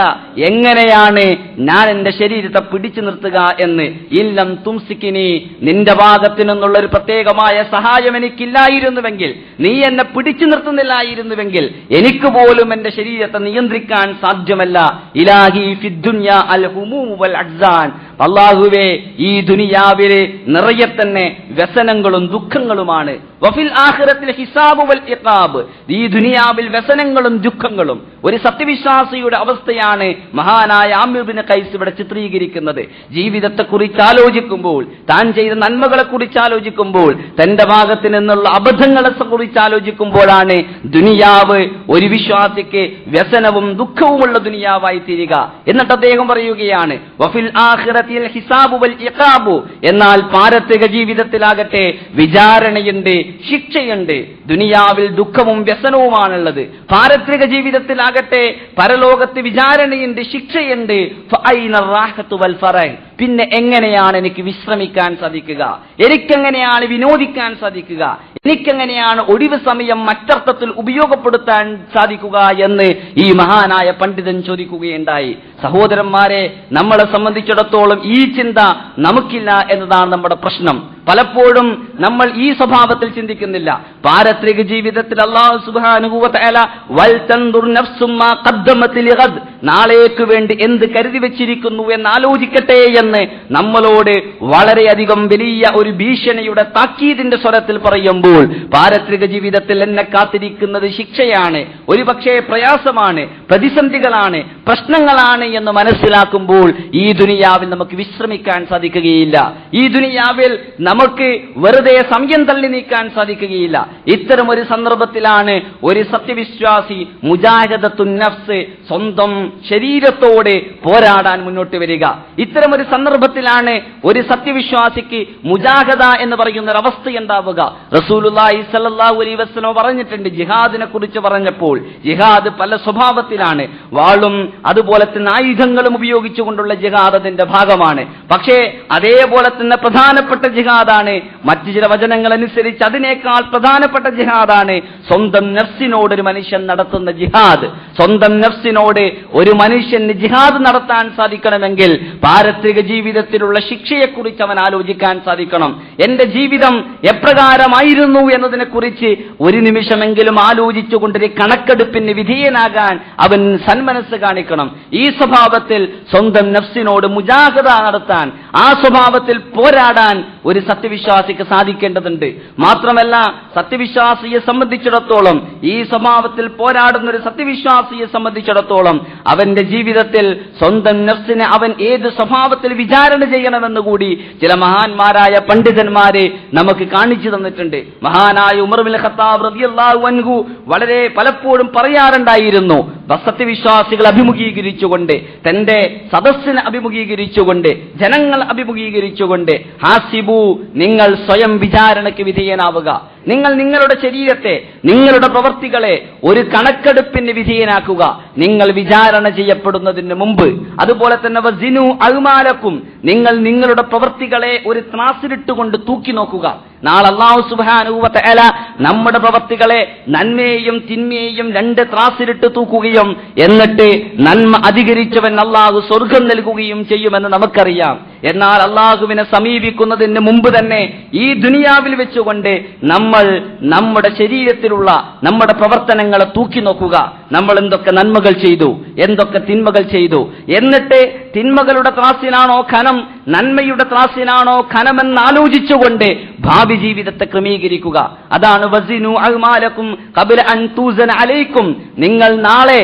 എങ്ങനെയാണ് ഞാൻ എന്റെ ശരീരത്തെ പിടിച്ചു നിർത്തുക എന്ന്. ഇല്ലം തുംസിക്കിനി, നിന്റെ ഭാഗത്തു നിന്നുള്ള ഒരു പ്രത്യേകമായ സഹായം എനിക്കില്ലായിരുന്നുവെങ്കിൽ, നീ എന്നെ പിടിച്ചു നിർത്തുന്നില്ലായിരുന്നുവെങ്കിൽ എനിക്ക് പോലും എന്റെ ശരീരത്തെ നിയന്ത്രിക്കാൻ സാധ്യമല്ല. ഇലാഹി ഫിദ്ദുനിയ അൽ ഹുമൂം വൽ അഹ്സാൻ, അല്ലാഹുവേ, ഈ ദുനിയാവിലെ നിറയെ തന്നെ വ്യസനങ്ങളും ദുഃഖങ്ങളുമാണ്. വഫിൽ ആഖിറത്തിൽ ഹിസാബു വൽ ഇഖാബ്, ഈ ദുനിയാവിൽ വ്യസനങ്ങളും ദുഃഖങ്ങളും. ഒരു സത്യവിശ്വാസിയുടെ അവസ്ഥയാണ് മഹാനായ ആമിർ ഇബ്നു ഖൈസ് ഇവിടെ ചിത്രീകരിക്കുന്നത്. ജീവിതത്തെക്കുറിച്ച് ആലോചിക്കുമ്പോൾ, താൻ ചെയ്ത നന്മകളെ കുറിച്ച് ആലോചിക്കുമ്പോൾ, തന്റെ ഭാഗത്ത് നിന്നുള്ള അബദ്ധങ്ങളെ കുറിച്ച് ആലോചിക്കുമ്പോഴാണ് ദുനിയാവ് ഒരു വിശ്വാസിക്ക് വ്യസനവും ദുഃഖവുമുള്ള ദുനിയാവായി തീരുക. എന്നിട്ട് അദ്ദേഹം പറയുകയാണ്, വഫിൽ ആഖിറത്തിൽ ഹിസാബു വൽ ഇഖാബു, എന്നാൽ പാരത്രിക ജീവിതത്തിലാകട്ടെ വിചാരണയുണ്ട്, ശിക്ഷയുണ്ട്. ദുനിയാവിൽ ദുഃഖവും വ്യസനവുമാണുള്ളത്. പാരത്രിക ജീവിതത്തിലാകട്ടെ പരലോകത്ത് വിചാരണയുണ്ട്, ശിക്ഷയുണ്ട്. ഫഅൈന റാഹത്തു വൽ ഫറഹ്, പിന്നെ എങ്ങനെയാണ് എനിക്ക് വിശ്രമിക്കാൻ സാധിക്കുക? എനിക്കെങ്ങനെയാണ് വിനോദിക്കാൻ സാധിക്കുക? എനിക്കെങ്ങനെയാണ് ഒഴിവ് സമയം മറ്റർത്ഥത്തിൽ ഉപയോഗപ്പെടുത്താൻ സാധിക്കുക എന്ന് ഈ മഹാനായ പണ്ഡിതൻ ചോദിക്കുകയുണ്ടായി. സഹോദരന്മാരെ, നമ്മളെ സംബന്ധിച്ചിടത്തോളം ഈ ചിന്ത നമുക്കില്ല എന്നതാണ് നമ്മുടെ പ്രശ്നം. പലപ്പോഴും നമ്മൾ ഈ സ്വഭാവത്തിൽ ചിന്തിക്കുന്നില്ല. പാരത്രിക ജീവിതത്തിൽ അല്ലാഹു സുബ്ഹാനഹു വ തആല വൽ തൻദുർ നഫ്സും മാ ഖദ്ദമത് ലിഗദ്, നാളേക്ക് വേണ്ടി എന്ത് കരുതി വെച്ചിരിക്കുന്നു എന്ന് ആലോചിക്കട്ടെ എന്ന് എന്ന് നമ്മളോട് വളരെയധികം വലിയ ഒരു ഭീഷണിയുടെ താക്കീതിന്റെ സ്വരത്തിൽ പറയുമ്പോൾ പാരത്രിക ജീവിതത്തിൽ എന്നെ കാത്തിരിക്കുന്നത് ശിക്ഷയാണ്, ഒരുപക്ഷേ പ്രയാസമാണ്, പ്രതിസന്ധികളാണ്, പ്രശ്നങ്ങളാണ് എന്ന് മനസ്സിലാക്കുമ്പോൾ ഈ ദുനിയാവിൽ നമുക്ക് വിശ്രമിക്കാൻ സാധിക്കുകയില്ല. ഈ ദുനിയാവിൽ നമുക്ക് വെറുതെ സമയം തള്ളി നീക്കാൻ സാധിക്കുകയില്ല. ഇത്തരം ഒരു സന്ദർഭത്തിലാണ് ഒരു സത്യവിശ്വാസി മുജാഹിദത്തുൻ നഫ്സ് സ്വന്തം ശരീരത്തോടെ പോരാടാൻ മുന്നോട്ട് വരിക. ഇത്തരം ഒരു സന്ദർഭത്തിലാണ് ഒരു സത്യവിശ്വാസിക്ക് മുജാഹിദ എന്ന് പറയുന്ന ഒരു അവസ്ഥ ഉണ്ടാവുക. റസൂലുള്ളാഹി സ്വല്ലല്ലാഹു അലൈഹി വസല്ലം പറഞ്ഞിട്ടുണ്ട് ജിഹാദിനെ കുറിച്ച് പറഞ്ഞപ്പോൾ, ജിഹാദ് പല സ്വഭാവത്തിലാണ്. വാളും അതുപോലെ തന്നെ ആയുധങ്ങളും ഉപയോഗിച്ചുകൊണ്ടുള്ള ജിഹാദ് അതിന്റെ ഭാഗമാണ്. പക്ഷേ അതേപോലെ തന്നെ പ്രധാനപ്പെട്ട ജിഹാദാണ്, മറ്റു ചില വചനങ്ങൾ അനുസരിച്ച് അതിനേക്കാൾ പ്രധാനപ്പെട്ട ജിഹാദാണ് സ്വന്തം നഫ്സിനോട് ഒരു മനുഷ്യൻ നടത്തുന്ന ജിഹാദ്. സ്വന്തം നഫ്സിനോട് ഒരു മനുഷ്യന് ജിഹാദ് നടത്താൻ സാധിക്കണമെങ്കിൽ പാരത്രിക ജീവിതത്തിലുള്ള ശിക്ഷയെക്കുറിച്ച് അവൻ ആലോചിക്കാൻ സാധിക്കണം. എന്റെ ജീവിതം എപ്രകാരമായിരുന്നു എന്നതിനെ കുറിച്ച് ഒരു നിമിഷമെങ്കിലും ആലോചിച്ചുകൊണ്ടൊരു കണക്കെടുപ്പിന് വിധേയനാകാൻ അവൻ സന്മനസ് കാണിക്കണം. ഈ സ്വഭാവത്തിൽ സ്വന്തം നഫ്സിനോട് മുജാഹിദ നടത്താൻ, ആ സ്വഭാവത്തിൽ പോരാടാൻ ഒരു സത്യവിശ്വാസിക്ക് സാധിക്കേണ്ടതുണ്ട്. മാത്രമല്ല, സത്യവിശ്വാസിയെ സംബന്ധിച്ചിടത്തോളം, ഈ സ്വഭാവത്തിൽ പോരാടുന്ന ഒരു സത്യവിശ്വാസിയെ സംബന്ധിച്ചിടത്തോളം അവന്റെ ജീവിതത്തിൽ സ്വന്തം നഫ്സിനെ അവൻ ഏത് സ്വഭാവത്തിൽ വിചാരണ ചെയ്യണമെന്ന് കൂടി ചില മഹാന്മാരായ പണ്ഡിതന്മാരെ നമുക്ക് കാണിച്ചു തന്നിട്ടുണ്ട്. മഹാനായ ഉമർ ഇബ്നുൽ ഖത്താബ് റളിയല്ലാഹു അൻഹു വളരെ പലപ്പോഴും പറയാറുണ്ടായിരുന്നു, സത്യവിശ്വാസികൾ അഭിമുഖീകരിച്ചുകൊണ്ട്, തന്റെ സദസ്സിനെ അഭിമുഖീകരിച്ചുകൊണ്ട്, ജനങ്ങൾ അഭിമുഖീകരിച്ചുകൊണ്ട്, ഹാസിബു, നിങ്ങൾ സ്വയം വിചാരണയ്ക്ക് വിധേയനാവുക. നിങ്ങൾ നിങ്ങളുടെ ശരീരത്തെ, നിങ്ങളുടെ പ്രവർത്തികളെ ഒരു കണക്കെടുപ്പിന് വിധേയനാക്കുക, നിങ്ങൾ വിചാരണ ചെയ്യപ്പെടുന്നതിന് മുമ്പ്. അതുപോലെ തന്നെ വസിനു അഅ്മാലക്കും, നിങ്ങൾ നിങ്ങളുടെ പ്രവർത്തികളെ ഒരു ത്രാസിലിട്ടുകൊണ്ട് തൂക്കി നോക്കുക. നാളെ അല്ലാഹു സുബ്ഹാനഹു വ തആല നമ്മുടെ പ്രവർത്തികളെ നന്മയെയും തിന്മയെയും രണ്ട് ത്രാസിലിട്ട് തൂക്കുകയും എന്നിട്ട് നന്മ അധികരിച്ചവൻ അല്ലാഹു സ്വർഗം നൽകുകയും ചെയ്യുമെന്ന് നമുക്കറിയാം. എന്നാൽ അല്ലാഹുവിനെ സമീപിക്കുന്നതിന് മുമ്പ് തന്നെ ഈ ദുനിയാവിൽ വെച്ചുകൊണ്ട് നമ്മൾ നമ്മുടെ ശരീരത്തിലുള്ള നമ്മുടെ പ്രവർത്തനങ്ങളെ തൂക്കി നോക്കുക. നമ്മൾ എന്തൊക്കെ നന്മകൾ ചെയ്തു, എന്തൊക്കെ തിന്മകൾ ചെയ്തു, എന്നിട്ട് തിന്മകളുടെ ത്രാസിനാണോ ഖനം, നന്മയുടെ ത്രാസിനാണോ ഖനമെന്നാലോചിച്ചുകൊണ്ട് ഭാവി ജീവിതത്തെ ക്രമീകരിക്കുക. അതാണ് വസിനു അഅ്മാലക്കും ഖബ്ല അൻ തൂസന അലൈക്കും. നിങ്ങൾ നാളെ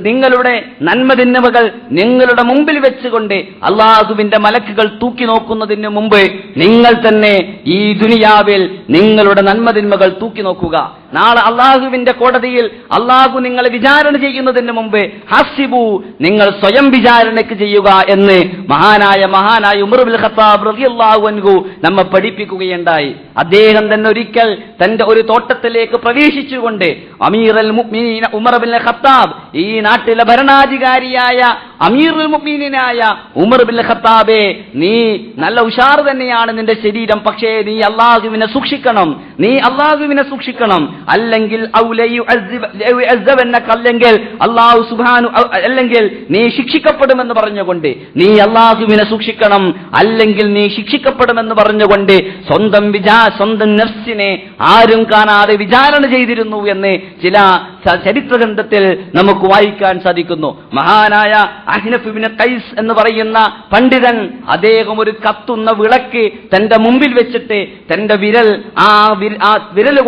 നിങ്ങളുടെ നന്മതിന്മകൾ നിങ്ങളുടെ മുമ്പിൽ വെച്ചുകൊണ്ട് അള്ളാഹുവിന്റെ മലക്കുകൾ തൂക്കി നോക്കുന്നതിന് മുമ്പ് നിങ്ങൾ തന്നെ ഈ ദുനിയാവിൽ നിങ്ങളുടെ നന്മതിന്മകൾ തൂക്കി നോക്കുക. നാളെ അള്ളാഹുവിന്റെ കോടതിയിൽ അള്ളാഹു നിങ്ങളെ വിചാരണ ചെയ്യുന്നതിന് മുമ്പ് ഹസിബു, നിങ്ങൾ സ്വയം വിചാരണയ്ക്ക് ചെയ്യുക എന്ന് മഹാനായ ഉമർ ഇബ്നുൽ ഖത്താബ് റളിയല്ലാഹു അൻഹു നമ്മെ പഠിപ്പിക്കുകയുണ്ടായി. അദ്ദേഹം തന്നെ ഒരിക്കൽ തന്റെ ഒരു തോട്ടത്തിലേക്ക് പ്രവേശിച്ചുകൊണ്ട് അമീറുൽ മുഅ്മിനീൻ ഉമർ ഇബ്നുൽ ഖത്താബ്, ഈ നാട്ടിലെ ഭരണാധികാരിയായ അമീറുൽ മുഅ്മിനീനായ ഉമർ ഇബ്നുൽ ഖത്താബേ, നീ നല്ല ഉഷാർ തന്നെയാണ് നിന്റെ ശരീരം, പക്ഷേ നീ അള്ളാഹുവിനെ സൂക്ഷിക്കണം, അല്ലെങ്കിൽ അല്ലാഹു സുബ്ഹാനഹു അല്ലെങ്കിൽ നീ ശിക്ഷിക്കപ്പെടുമെന്ന് പറഞ്ഞുകൊണ്ട്, നീ അള്ളാഹുവിനെ സൂക്ഷിക്കണം, അല്ലെങ്കിൽ നീ ശിക്ഷിക്കപ്പെടുമെന്ന് പറഞ്ഞുകൊണ്ട് സ്വന്തം നഫ്സിനെ ആരും കാണാതെ വിചാരണ ചെയ്തിരുന്നു എന്ന് ചില ചരിത്ര ഗ്രന്ഥത്തിൽ നമുക്ക് വായിക്കാൻ സാധിക്കുന്നു. മഹാനായ അഹ്നഫ് ഇബ്നു ഖൈസ് എന്ന് പറയുന്ന പണ്ഡിതൻ, അദ്ദേഹം ഒരു കത്തുന്ന വിളക്ക് തന്റെ മുമ്പിൽ വെച്ചിട്ട് തന്റെ വിരൽ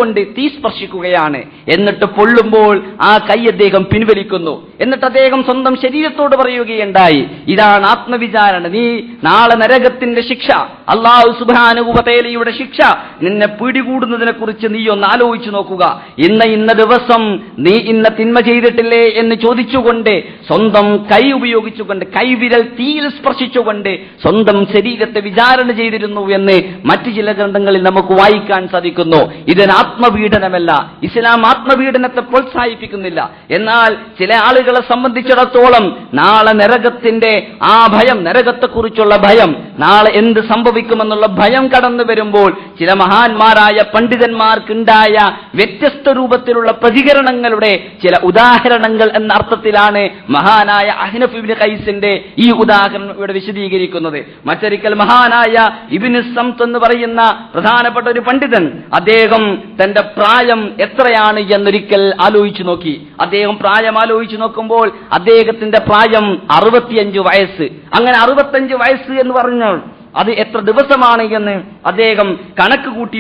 കൊണ്ട് തീ സ്പർശിക്കുകയാണ്. എന്നിട്ട് പൊള്ളുമ്പോൾ ആ കൈ അദ്ദേഹം പിൻവലിക്കുന്നു. എന്നിട്ട് അദ്ദേഹം സ്വന്തം ശരീരത്തോട് പറയുകയുണ്ടായി, ഇതാണ് ആത്മവിചാരണ. നീ നാളെ നരകത്തിന്റെ ശിക്ഷ, അല്ലാഹു സുബ്ഹാനഹു വ തആലയുടെ ശിക്ഷ നിന്നെ പിടികൂടുന്നതിനെ കുറിച്ച് നീ ഒന്ന് ആലോചിച്ചു നോക്കുക. ഇന്ന ദിവസം നീ ഇന്ന തിന്മ ചെയ്തിട്ടില്ലേ എന്ന് ചോദിച്ചുകൊണ്ട് സ്വന്തം കൈ ഉപയോഗിച്ചുകൊണ്ട്, കൈവിരൽ തീയിൽ സ്പർശിച്ചുകൊണ്ട് സ്വന്തം ശരീരത്തെ വിചാരണ ചെയ്തിരുന്നു എന്ന് മറ്റു ചില ഗ്രന്ഥങ്ങളിൽ നമുക്ക് വായിക്കാൻ സാധിക്കുന്നു. ഇതിന് ആത്മപീഡനമല്ല, ഇസ്ലാം ആത്മപീഡനത്തെ പ്രോത്സാഹിപ്പിക്കുന്നില്ല. എന്നാൽ ചില ആളുകളെ സംബന്ധിച്ചിടത്തോളം നാളെ നരകത്തിന്റെ ആ ഭയം, നരകത്തെക്കുറിച്ചുള്ള ഭയം, നാളെ എന്ത് സംഭവിക്കുമെന്നുള്ള ഭയം കടന്നു വരുമ്പോൾ ചില മഹാന്മാരായ പണ്ഡിതന്മാർക്കുണ്ടായ വ്യത്യസ്ത രൂപത്തിലുള്ള പ്രതികരണങ്ങൾ കാര്യങ്ങളുടെ ചില ഉദാഹരണങ്ങൾ എന്ന അർത്ഥത്തിലാണ് മഹാനായ അഹ്നഫ് ഇബ്നു ഖൈസിന്റെ ഈ ഉദാഹരണം ഇവിടെ വിശദീകരിക്കുന്നത്. മറ്റൊരിക്കൽ മഹാനായ ഇബ്നു സംത്ത് എന്ന് പറയുന്ന പ്രധാനപ്പെട്ട ഒരു പണ്ഡിതൻ, അദ്ദേഹം തന്റെ പ്രായം എത്രയാണ് എന്നൊരിക്കൽ ആലോചിച്ചു നോക്കി. അദ്ദേഹം പ്രായം ആലോചിച്ചു നോക്കുമ്പോൾ അദ്ദേഹത്തിന്റെ പ്രായം 65 വയസ്സ്. അങ്ങനെ 65 വയസ്സ് എന്ന് പറഞ്ഞാൽ അത് എത്ര ദിവസമാണ് എന്ന് അദ്ദേഹം കണക്ക് കൂട്ടി